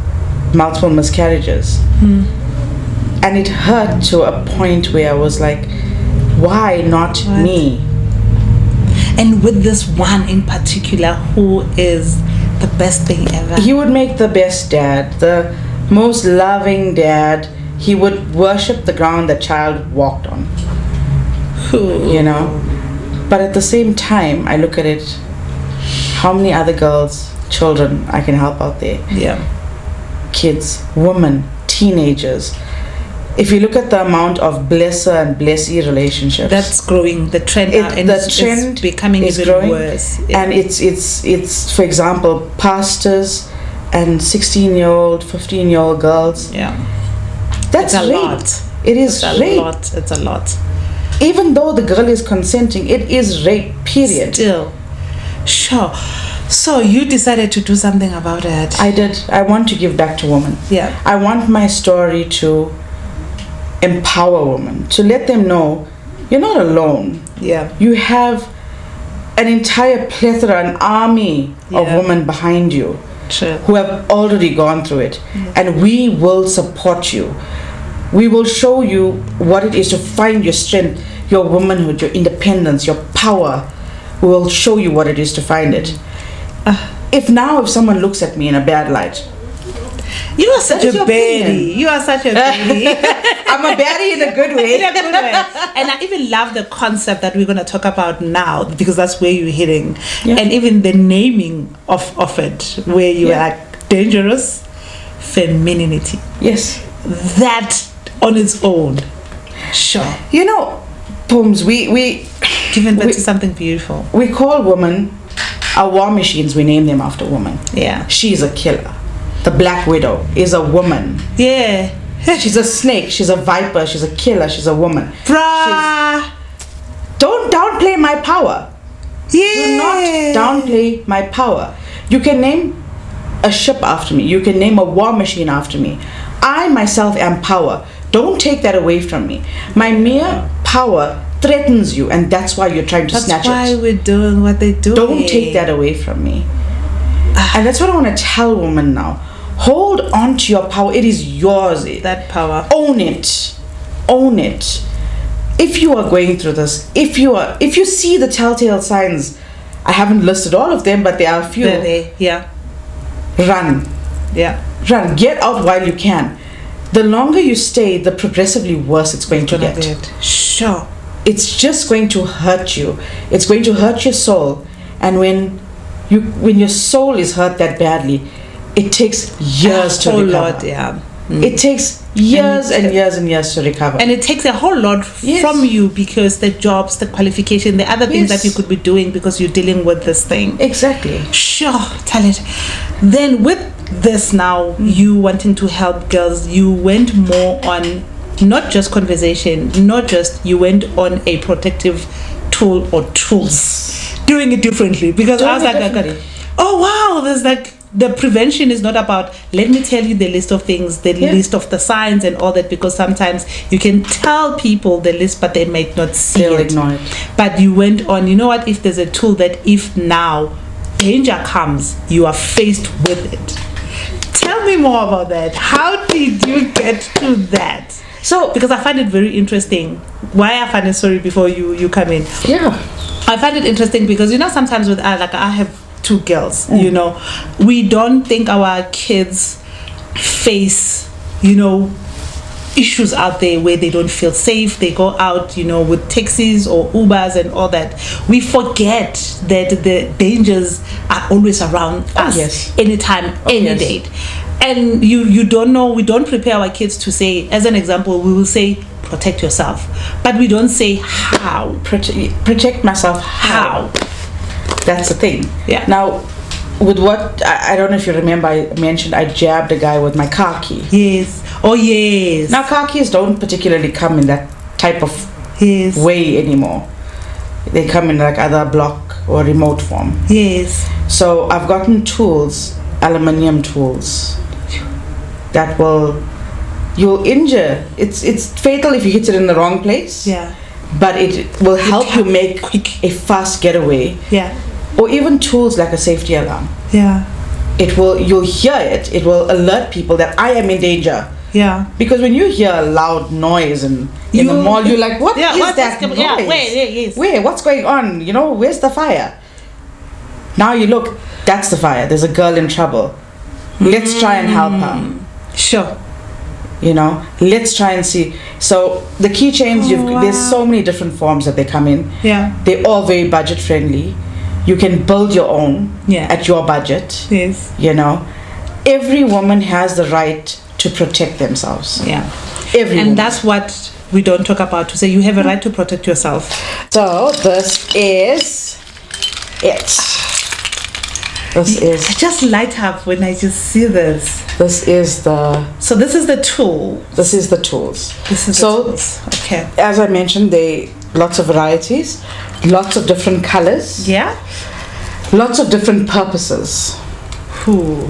multiple miscarriages. And it hurt to a point where I was like, why not What? me? and with this one in particular, who is the best thing ever. He would make the best dad, the most loving dad. He would worship the ground that child walked on, Who, you know. But at the same time, I look at it, how many other girls, children I can help out there? Yeah. Kids, women, teenagers. If you look at the amount of blesser and blessee relationships, that's growing. The trend now, and it's becoming even growing, worse. Yeah. And it's for example, pastors and 16-year-old, 15-year-old girls. Yeah, that's a rape. lot. It is rape. It's a lot. Even though the girl is consenting, it is rape. Period. Still, sure. So you decided to do something about it. I did. I want to give back to women. Yeah. I want my story to empower women, to let them know you're not alone. Yeah. You have an entire plethora, an army of women behind you. True. Who have already gone through it. And we will support you. We will show you what it is to find your strength, your womanhood, your independence, your power. We will show you what it is to find it. If someone looks at me in a bad light, you are such a baddie. You are such a baddie. I'm a baddie in a good way. In a good way. And I even love the concept that we're going to talk about now, because that's where you're hitting. Yeah. And even the naming of it, where you are like Dangerous Femininity. Yes. That on its own. Sure. You know, Phums, we giving birth to something beautiful. We call women our war machines. We name them after women. Yeah. She's a killer. The Black Widow is a woman. Yeah. She's a snake. She's a viper. She's a killer. She's a woman. Bruh. Don't downplay my power. Yeah. Do not downplay my power. You can name a ship after me. You can name a war machine after me. I myself am power. Don't take that away from me. My mere power threatens you, and that's why you're trying to snatch it. That's why we're doing what they do. Don't take that away from me. And that's what I want to tell women now. Hold on to your power. It is yours. That power. Own it. Own it. If you are going through this, if you see the telltale signs, I haven't listed all of them, but there are a few. Yeah. Run. Yeah. Run. Get out while you can. The longer you stay, the progressively worse it's going to get. Sure. It's just going to hurt you. It's going to hurt your soul. And when your soul is hurt that badly, it takes years to recover. Lot, yeah. It takes years and years and years to recover. And it takes a whole lot from you, because the jobs, the qualification, the other things that you could be doing because you're dealing with this thing. Exactly. Sure, tell it. Then with this now, you wanting to help girls, you went more on not just conversation, you went on a protective tool or tools. Doing it differently, because I was like, oh wow, there's like, the prevention is not about, let me tell you the list of things, the list of the signs and all that, because sometimes you can tell people the list but they might not see it. They'll ignore it. But you went on, you know what, if there's a tool that if now danger comes, you are faced with it. Tell me more about that. How did you get to that? So, because I find it very interesting. Why I find it, sorry, before you come in. Yeah. I find it interesting because, you know, sometimes with I have 2 girls, you know, we don't think our kids face, you know, issues out there where they don't feel safe. They go out, you know, with taxis or Ubers and all that. We forget that the dangers are always around us, anytime, any date. And you don't know, we don't prepare our kids to say, as an example, we will say, protect yourself. But we don't say how. Protect myself how? That's the thing. Yeah. Now, with what, I don't know if you remember, I mentioned I jabbed a guy with my car key. Yes. Oh, yes. Now, car keys don't particularly come in that type of way anymore. They come in like either block or remote form. Yes. So I've gotten tools, aluminium tools, that you'll injure. It's fatal if you hit it in the wrong place. Yeah. But it will help you make a fast getaway. Yeah. Or even tools like a safety alarm. Yeah. You'll hear it. It will alert people that I am in danger. Yeah. Because when you hear a loud noise in the mall, you're like, what is that noise? Yeah, Where? What's going on? You know, where's the fire? Now you look, that's the fire. There's a girl in trouble. Let's try and help her. Sure. You know, let's try and see. So the keychains, there's so many different forms that they come in. Yeah. They're all very budget friendly. You can build your own at your budget. Yes. You know, every woman has the right to protect themselves. Yeah. Every woman. And that's what we don't talk about, to say you have a right to protect yourself. So this is it. I just light up when I just see this. This is the. So this is the tool. This is the tools. This is the tools. Okay. As I mentioned, they lots of varieties, lots of different colors. Yeah. Lots of different purposes. Ooh.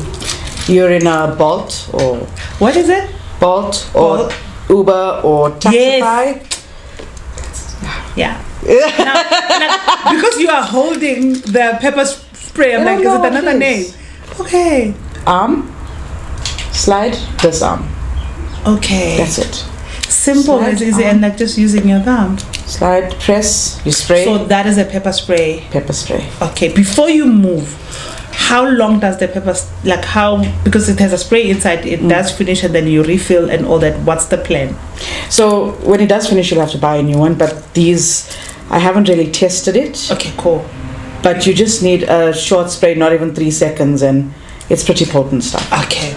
You're in a Bolt or. What is it? Bolt or Uber or Taxify. Yes. Yeah. now, because you are holding the pepper spray, I'm like, is it another name? Okay. Slide this arm. Okay. That's it. Simple Slide as easy, and like just using your thumb. Slide, press, you spray. So that is a pepper spray. Pepper spray. Okay. Before you move, how long does the pepper, like how, because it has a spray inside, it does finish and then you refill and all that. What's the plan? So when it does finish, you'll have to buy a new one. But these, I haven't really tested it. Okay, cool. But you just need a short spray, not even 3 seconds, and it's pretty potent stuff. Okay.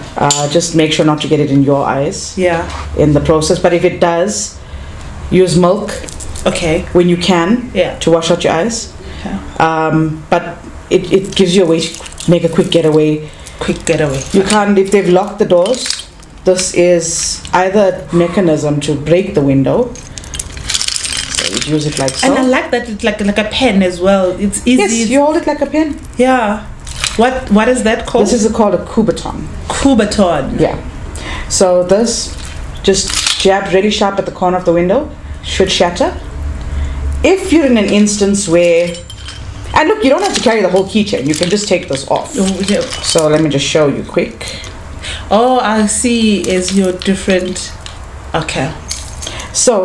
Just make sure not to get it in your eyes. Yeah. In the process, but if it does, use milk. Okay. When you can. Yeah. To wash out your eyes. Yeah. But it gives you a way to make a quick getaway. Quick getaway. You can't, if they've locked the doors, this is either a mechanism to break the window. So you use it like so. And I like that it's like a pen as well. It's easy. Yes, you hold it like a pen. Yeah. What is that called? This is called a Coubertin. Coubertin. Yeah. So this, just jab really sharp at the corner of the window, should shatter. If you're in an instance where, and look, you don't have to carry the whole keychain. You can just take this off. Oh, yeah. So let me just show you quick. Oh, I see. Is your different. Okay. So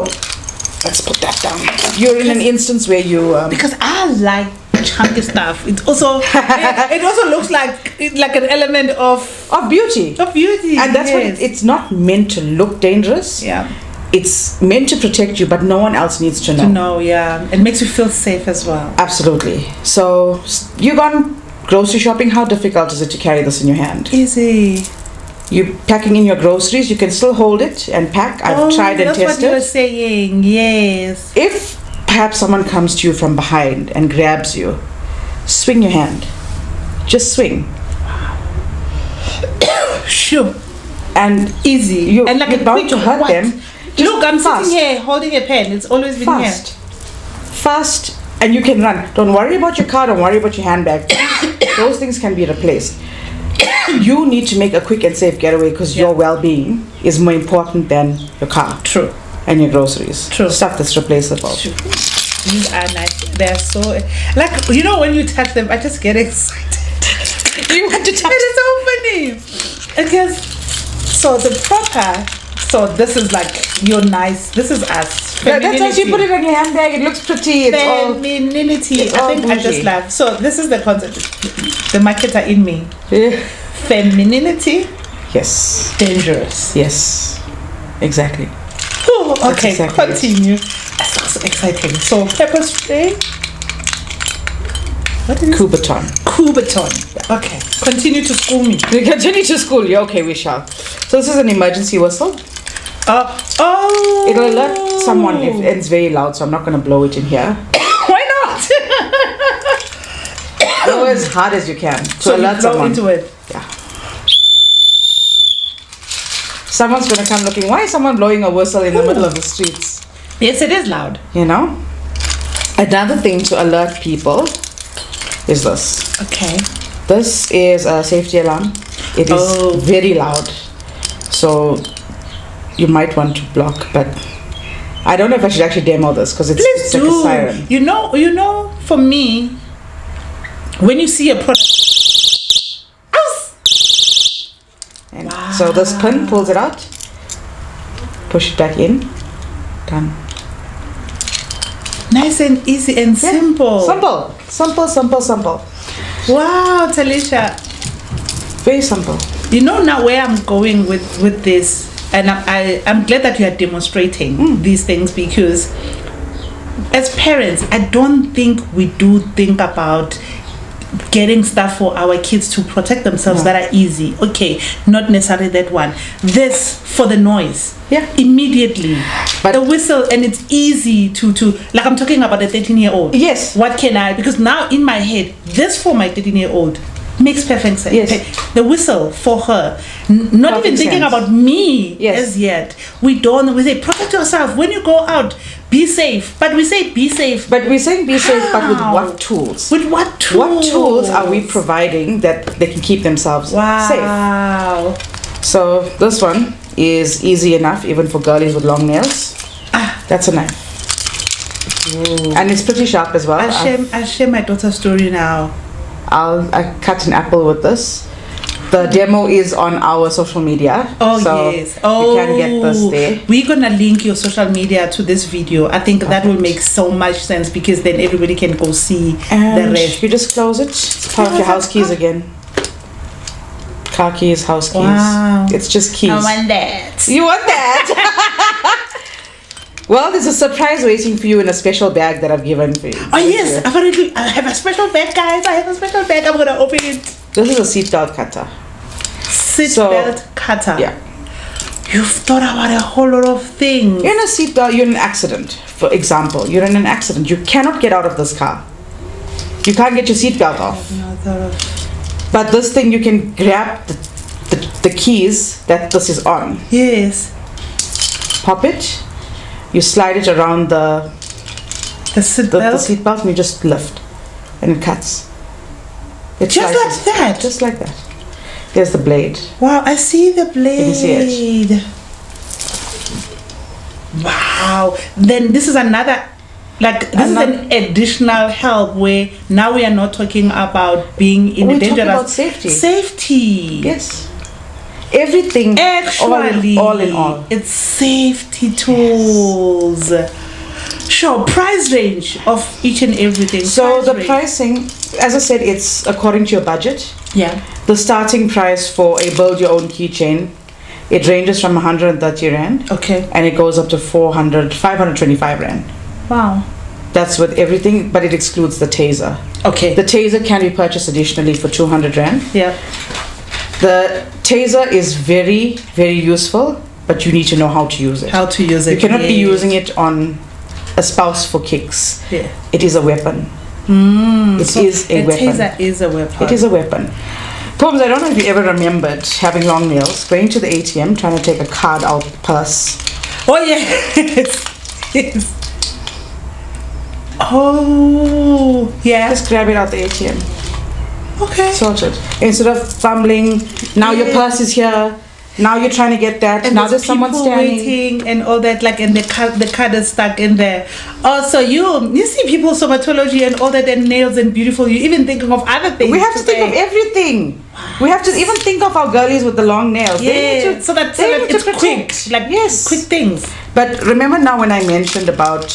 let's put that down. You're in an instance where you. Because I like chunky stuff. It also it also looks like an element of beauty. Of beauty. And that's what it's not meant to look dangerous. Yeah. It's meant to protect you, but no one else needs to know. To know, yeah. It makes you feel safe as well. Absolutely. So you gone grocery shopping, how difficult is it to carry this in your hand? Easy. You packing in your groceries, you can still hold it and pack. I've tried and tested. That's what you were saying, yes. If perhaps someone comes to you from behind and grabs you, swing your hand. Just swing. Sure. And easy. And like you're bound to hurt them. Look, I'm sitting here holding a pen. It's always been fast. Fast, and you can run. Don't worry about your car, don't worry about your handbag. Those things can be replaced. You need to make a quick and safe getaway because your well-being is more important than your car. True. And your groceries. True. Stuff that's replaceable. True. These are nice. They're so, like, you know, when you touch them, I just get excited. You want to touch? It is so funny. Because, so the proper, so this is like your nice, this is us. That's how you put it on your handbag. It looks pretty. It's femininity. It's I think all I just laugh. So this is the concept. The marketer in me. Yeah. Femininity. Yes. Dangerous. Yes. Exactly. Ooh, okay, exactly continue. That's so exciting. So pepper spray. What is it? Coubertin. Coubertin. Okay. Continue to school me. We continue to school you. Okay, we shall. So this is an emergency whistle. Oh. It'll alert someone if it's very loud, so I'm not going to blow it in here. Why not? Blow as hard as you can to so alert you blow someone. Into it. Yeah. Someone's going to come looking, why is someone blowing a whistle in the middle of the streets? Yes, it is loud. You know? Another thing to alert people is this. Okay. This is a safety alarm. It is very loud. So you might want to block, but I don't know if I should actually demo this because it's like a siren. You know, for me, when you see a product, and so this pin pulls it out, push it back in, done. Nice and easy and simple. Simple. Wow, Talisha. Very simple. You know now where I'm going with this. and I'm glad that you are demonstrating these things, because as parents, I don't think we do think about getting stuff for our kids to protect themselves that are easy. Okay, not necessarily that one. This for the noise. Yeah. Immediately. But the whistle, and it's easy to like, I'm talking about a 13-year-old. Yes. What can I, because now in my head, this for my 13-year-old makes perfect sense. Yes. The whistle for her, not Perfect even thinking sense. about me Yes. as yet. We say protect yourself when you go out, be safe, but we say be safe. But we're saying be safe, but with How? what tools? With what tools? What tools are we providing that they can keep themselves safe? Wow. So this one is easy enough, even for girlies with long nails. That's a knife. Ooh. And it's pretty sharp as well. I'll share my daughter's story now. I cut an apple with this. The demo is on our social media. Oh, so yes. Oh, you can get this there. We're going to link your social media to this video. I think that will make so much sense, because then everybody can go see And the rest. you just close it. It's part of your house keys again. Car keys, house keys. Wow. It's just keys. I want that. You want that? Well, there's a surprise waiting for you in a special bag that I've given for you. Oh, yes. Apparently, I have a special bag, guys. I have a special bag. I'm going to open it. This is a seatbelt cutter. Seatbelt cutter. Yeah. You've thought about a whole lot of things. You're in a seatbelt, you're in an accident, for example. You're in an accident. You cannot get out of this car. You can't get your seatbelt off. No, thought of. But this thing, you can grab the keys that this is on. Yes. Pop it. You slide it around the seatbelt. seatbelt, and you just lift. And it cuts. It Just slices. like that? Just like that. There's the blade. Wow, I see the blade. You can see it. Wow. Then this is another, like, this is an additional help, where now we are not talking about being in a dangerous. We're talking about safety. Safety. Yes. Everything. Actually, all in all. it's safety tools. Sure, price range of each and everything. So the range. pricing, as I said, it's according to your budget. Yeah. The starting price for a build your own keychain, it ranges from 130 rand. Okay. And it goes up to 525 rand. Wow. That's with everything, but it excludes the taser. Okay. The taser can be purchased additionally for 200 rand. Yeah. The taser is very, very useful, but you need to know how to use it. How to use it. You cannot be using it on a spouse for kicks. Yeah. It is a weapon. It is a weapon. Taser is a weapon. It is a weapon. Phumzile, I don't know if you ever remembered having long nails, going to the ATM, trying to take a card out purse. Oh, yes. Yes. Oh, yeah. Just grab it out the ATM. Okay. Sorted. Instead of fumbling, now your purse is here. Now you're trying to get that. And now there's someone people standing. waiting and all that, like, and the card is stuck in there. Also, you see people stomatology and all that, and nails and beautiful. You're even thinking of other things. We have to think of everything. We have to even think of our girlies with the long nails. Yeah, so that it's quick, like, yes, quick things. But remember now when I mentioned about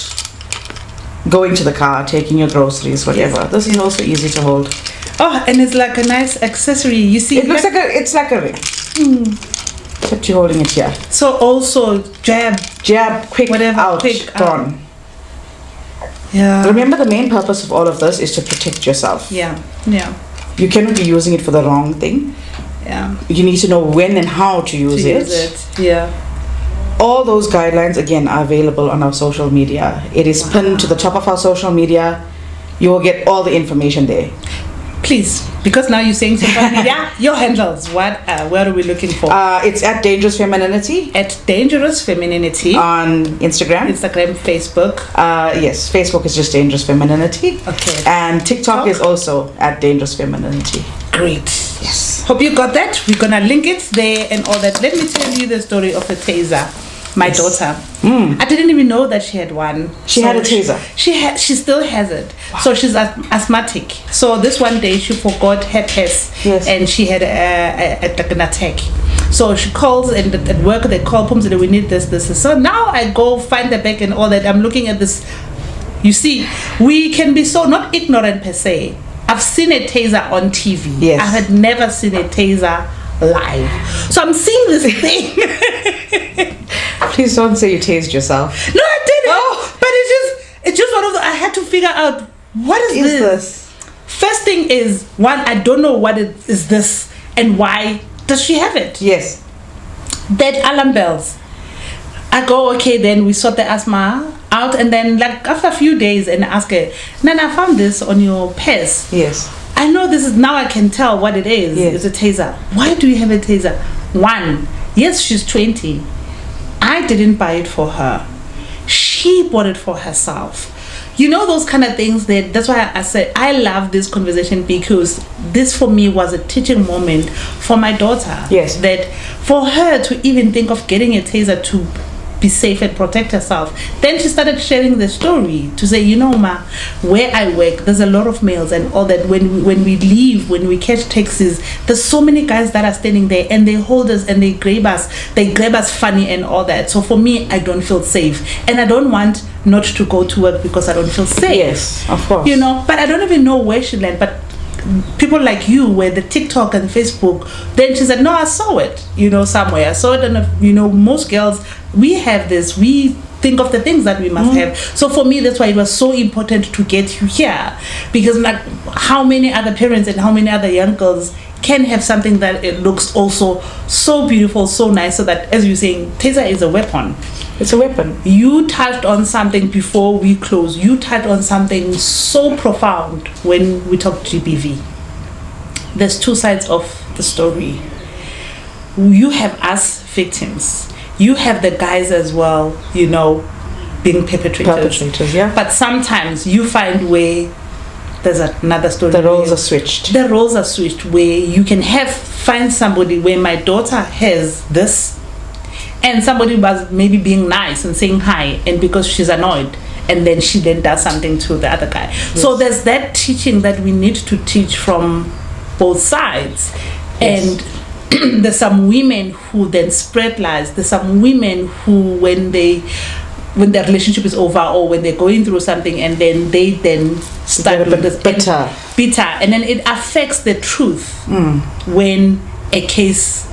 going to the car, taking your groceries, whatever. Yes. This is also easy to hold. Oh, and it's like a nice accessory. You see, It looks like it's like a ring. Except you're holding it here. So also jab, quick, whatever, out, quick, gone. Yeah. Remember, the main purpose of all of this is to protect yourself. Yeah. You cannot be using it for the wrong thing. Yeah. You need to know when and how to use it. Yeah. All those guidelines, again, are available on our social media. It is pinned to the top of our social media. You will get all the information there. Please, because now you're saying social media, your handles, where are we looking for? It's at Dangerous Femininity. At Dangerous Femininity. On Instagram. Facebook. Yes, Facebook is just Dangerous Femininity. Okay. And TikTok is also at Dangerous Femininity. Great. Yes. Hope you got that. We're gonna link it there and all that. Let me tell you the story of a taser. My daughter. I didn't even know that she had one. She had a taser. She still has it. Wow. So she's asthmatic. So this one day she forgot her purse. Yes. And she had like an attack. So she calls, and at work they call Phumzile, we need this. So now I go find the bag and all that. I'm looking at this. You see, we can be so not ignorant per se. I've seen a taser on TV. Yes. I had never seen a taser live. So I'm seeing this thing. Please don't say you tased yourself. No, I didn't. Oh. But it's just one of the, I had to figure out, what is this? First thing is, one, I don't know what it is this and why does she have it? Yes. That alarm bells. I go, okay, then we sort the asthma out, and then like after a few days, and ask her, Nana, I found this on your purse. Yes. I know this is, now I can tell what it is. Yes. It's a taser. Why do you have a taser? One, yes, she's 20. I didn't buy it for her. She bought it for herself. You know, those kind of things, that's why I said I love this conversation, because this for me was a teaching moment for my daughter. Yes. That for her to even think of getting a taser to be safe and protect herself. Then she started sharing the story to say, you know, ma, where I work, there's a lot of males and all that. When we leave, when we catch taxis, there's so many guys that are standing there and they hold us and they grab us funny and all that. So for me, I don't feel safe, and I don't want not to go to work because I don't feel safe. Yes, of course. You know, but I don't even know where she learned. But people like you, where the TikTok and Facebook, then she said, no, I saw it, you know, somewhere. I saw it, and you know, most girls, we have this, we think of the things that we must have. So for me, that's why it was so important to get you here, because like, how many other parents and how many other young girls can have something that it looks also so beautiful, so nice, so that, as you're saying, taser is a weapon. It's a weapon. You touched on something before we close. You touched on something so profound when we talk GBV. There's two sides of the story. You have us victims. You have the guys as well, you know, being perpetrators. Yeah. But sometimes you find where there's another story. The roles are switched. The roles are switched, where you can find somebody where my daughter has this, and somebody was maybe being nice and saying hi, and because she's annoyed, and then she then does something to the other guy. Yes. So there's that teaching that we need to teach from both sides. Yes. And there's some women who then spread lies. There's some women who, when their relationship is over, or when they're going through something, and then they then start with this bitter, and then it affects the truth. When a case,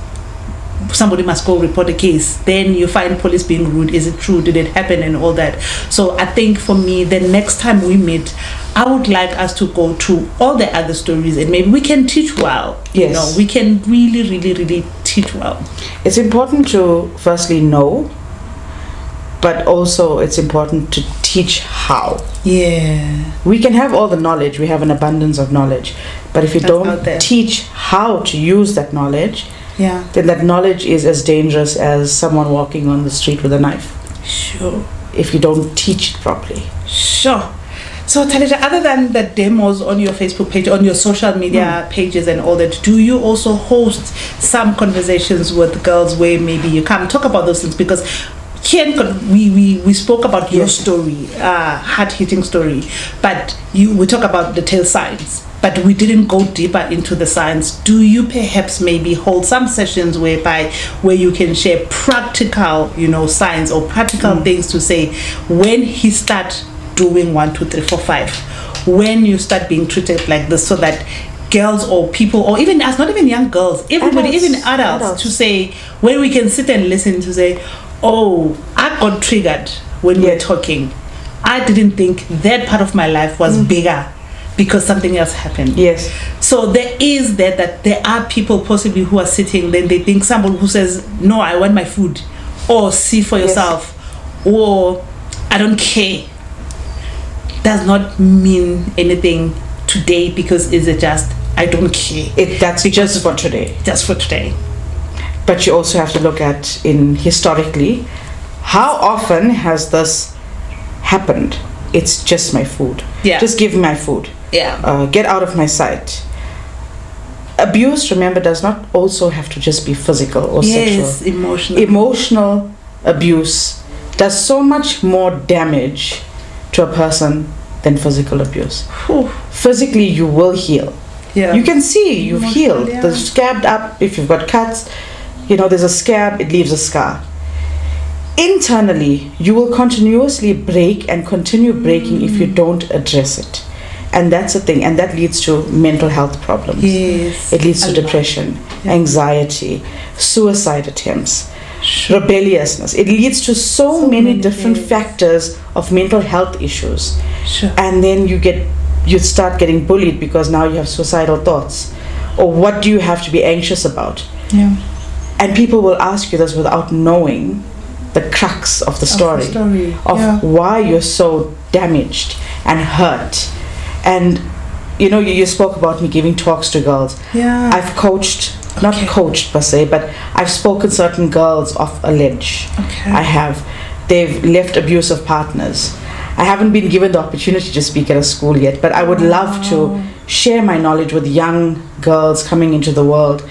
somebody must go report a case, then you find police being rude. Is it true? Did it happen? And all that. So I think for me, the next time we meet, I would like us to go to all the other stories, and maybe we can teach well. Yes. You know, we can really, really, really teach well. It's important to firstly know, but also it's important to teach how. Yeah. We can have all the knowledge, we have an abundance of knowledge, but if you don't teach how to use that knowledge, then that knowledge is as dangerous as someone walking on the street with a knife. Sure. If you don't teach it properly. Sure. So Talisha, other than the demos on your Facebook page, on your social media pages and all that, do you also host some conversations with girls where maybe you come talk about those things? Because here we spoke about your story, hard-hitting story, but we talk about the tail signs, but we didn't go deeper into the science. Do you perhaps maybe hold some sessions where you can share practical, you know, science or practical things to say, when he starts doing 1, 2, 3, 4, 5, when you start being treated like this, so that girls or people, or even us, not even young girls, everybody, even adults, to say, when we can sit and listen to say, oh, I got triggered when we were talking. I didn't think that part of my life was bigger because something else happened. Yes. So there is that there are people possibly who are sitting, then they think someone who says, no, I want my food, or see for yourself, or I don't care, does not mean anything today, because it's just, I don't care. That's just for today. Just for today. But you also have to look at, historically, how often has this happened? It's just my food. Yeah. Just give me my food. Yeah. Get out of my sight. Abuse, remember, does not also have to just be physical or sexual. Yes, emotional. Emotional abuse does so much more damage to a person than physical abuse. Whew. Physically, you will heal. Yeah. You can see you've healed. Yeah. The scabbed up, if you've got cuts, you know, there's a scab, it leaves a scar. Internally, you will continuously break and continue breaking if you don't address it. And that's the thing, and that leads to mental health problems. Yes. It leads to depression, anxiety, suicide attempts, rebelliousness. It leads to so many different factors of mental health issues. And then you start getting bullied because now you have suicidal thoughts. Or what do you have to be anxious about? Yeah. And people will ask you this without knowing the crux of the story, of why you're so damaged and hurt. And you spoke about me giving talks to girls. Yeah. I've coached, not coached per se, but I've spoken certain girls off a ledge. Okay. I have. They've left abusive partners. I haven't been given the opportunity to speak at a school yet, but I would love to share my knowledge with young girls coming into the world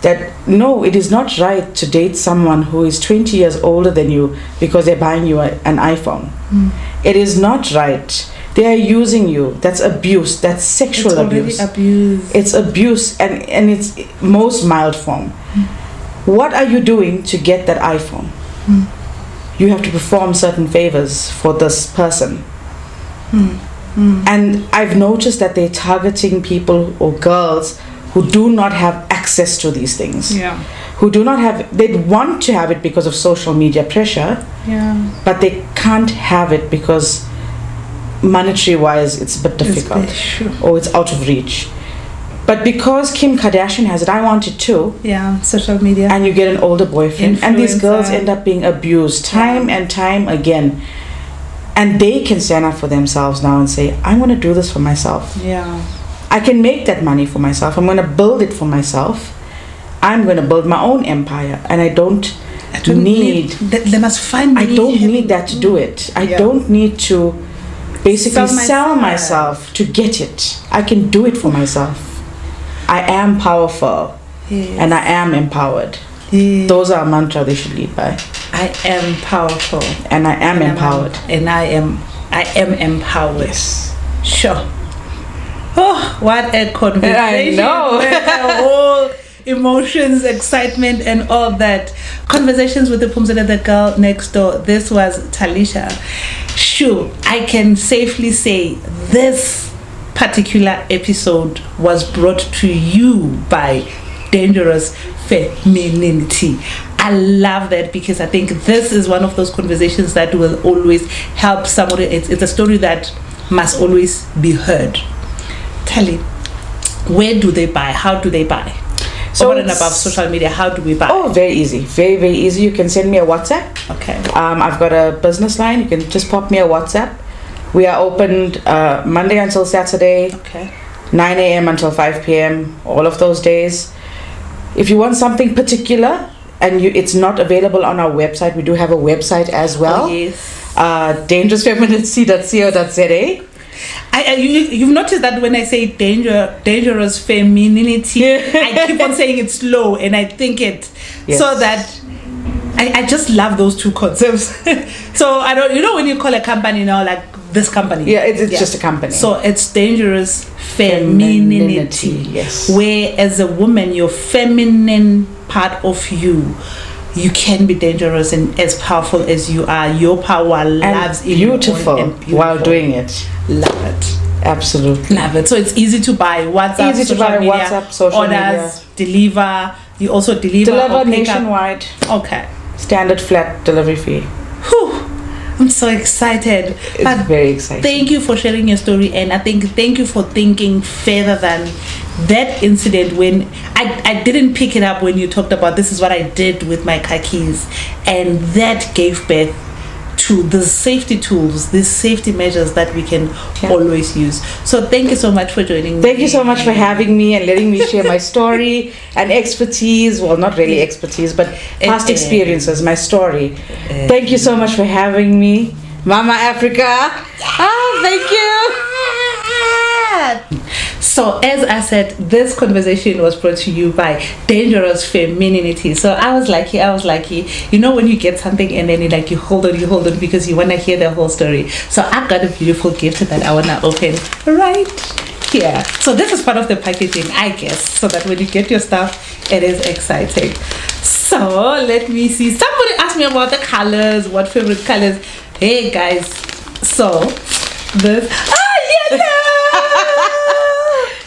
that no, it is not right to date someone who is 20 years older than you because they're buying you an iPhone. It is not right. They are using you. That's abuse. That's sexual abuse. It's abuse, and it's most mild form. What are you doing to get that iPhone? You have to perform certain favors for this person. And I've noticed that they're targeting people or girls who do not have access to these things. Who do not have, they want to have it because of social media pressure, but they can't have it because monetary wise it's a bit difficult or it's out of reach. But because Kim Kardashian has it, I want it too. Social media. And you get an older boyfriend, and these girls end up being abused time and time again. And they can stand up for themselves now and say, I want to do this for myself. I can make that money for myself. I'm going to build it for myself. I'm going to build my own empire, and I don't need they must find I don't need that to do it. I don't need to basically sell myself to get it. I can do it for myself. I am powerful, and I am empowered. Those are a mantra they should lead by. I am powerful, and I am empowered, and I am empowered. Yes. Sure. Oh, what a conversation! I know. Whole emotions, excitement, and all that. Conversations with the Phumzile, the girl next door. This was Talisha. Sure, I can safely say this particular episode was brought to you by Dangerous Femininity. I love that because I think this is one of those conversations that will always help somebody. It's a story that must always be heard. Tali, where do they buy? How do they buy? So over and above social media, how do we buy? Oh, very easy. Very, very easy. You can send me a WhatsApp. Okay. I've got a business line. You can just pop me a WhatsApp. We are opened Monday until Saturday. Okay. 9 a.m. until 5 p.m. All of those days. If you want something particular and it's not available on our website, we do have a website as well. Oh, yes. DangerousFemininity.co.za. You've noticed that when I say dangerous femininity, I keep on saying it slow, and I think it so that I just love those two concepts. So I don't, when you call a company now, like this company, it's just a company. So it's Dangerous Femininity. Yes. Where as a woman, your feminine part of you can be dangerous and as powerful as you are. Your power lives in beautiful, and beautiful while doing it. Love it. Absolutely. Love it. So it's easy to buy. WhatsApp, easy to buy media, WhatsApp, social orders, media. Deliver. You also deliver nationwide. Okay. Standard flat delivery fee. Whew. I'm so excited. It's very exciting. Thank you for sharing your story, and thank you for thinking further than that incident when I didn't pick it up when you talked about this is what I did with my car keys, and that gave birth to the safety tools, these safety measures that we can always use. So thank you so much for joining me. Thank you so much for having me and letting me share my story and expertise. Well, not really expertise, but past experiences, my story. Thank you so much for having me. Mama Africa. Thank you. So as I said, this conversation was brought to you by Dangerous Femininity. So I was lucky. When you get something and then you hold on because you want to hear the whole story. So I got a beautiful gift that I want to open right here. So this is part of the packaging, I guess, so that when you get your stuff, it is exciting. So let me see. Somebody asked me about the colors, what favorite colors. Hey guys, so this yellow.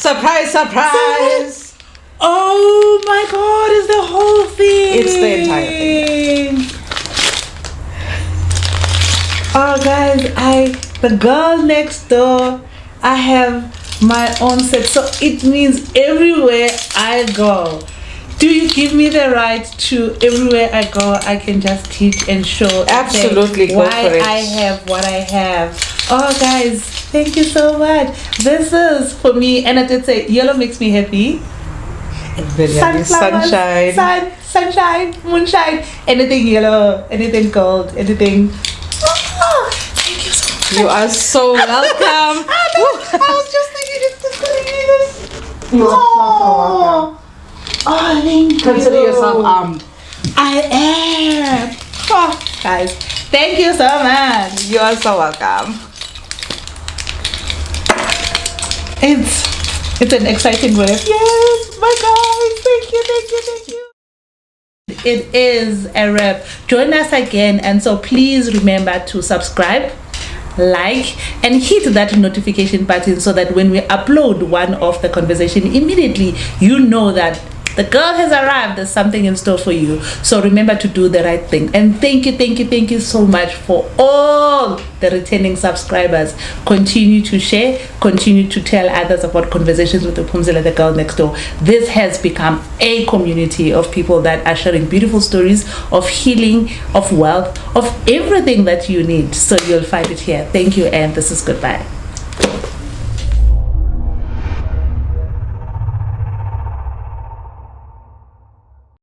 Surprise, surprise! Oh my God, it's the whole thing. It's the entire thing. Oh guys, the girl next door, I have my own set, so it means everywhere I go, do you give me the right to everywhere I go I can just teach and show Absolutely, and why I have what I have. Oh guys, thank you so much. This is for me, and I did say yellow makes me happy. Sunshine, sunshine, moonshine, anything yellow, anything gold, anything. Oh, thank you so much. You are so welcome. I was just thinking it's just going to be this. You are so welcome. Oh, thank you. Consider yourself armed. I am. Oh, guys, thank you so much. You are so welcome. It's an exciting word. Yes, my guys, thank you. It is a wrap. Join us again, and so please remember to subscribe, like, and hit that notification button so that when we upload one of the conversation, immediately you know that the girl has arrived. There's something in store for you. So remember to do the right thing. And thank you so much for all the returning subscribers. Continue to share, continue to tell others about Conversations with the Phumzile, the girl next door. This has become a community of people that are sharing beautiful stories of healing, of wealth, of everything that you need. So you'll find it here. Thank you, and this is goodbye.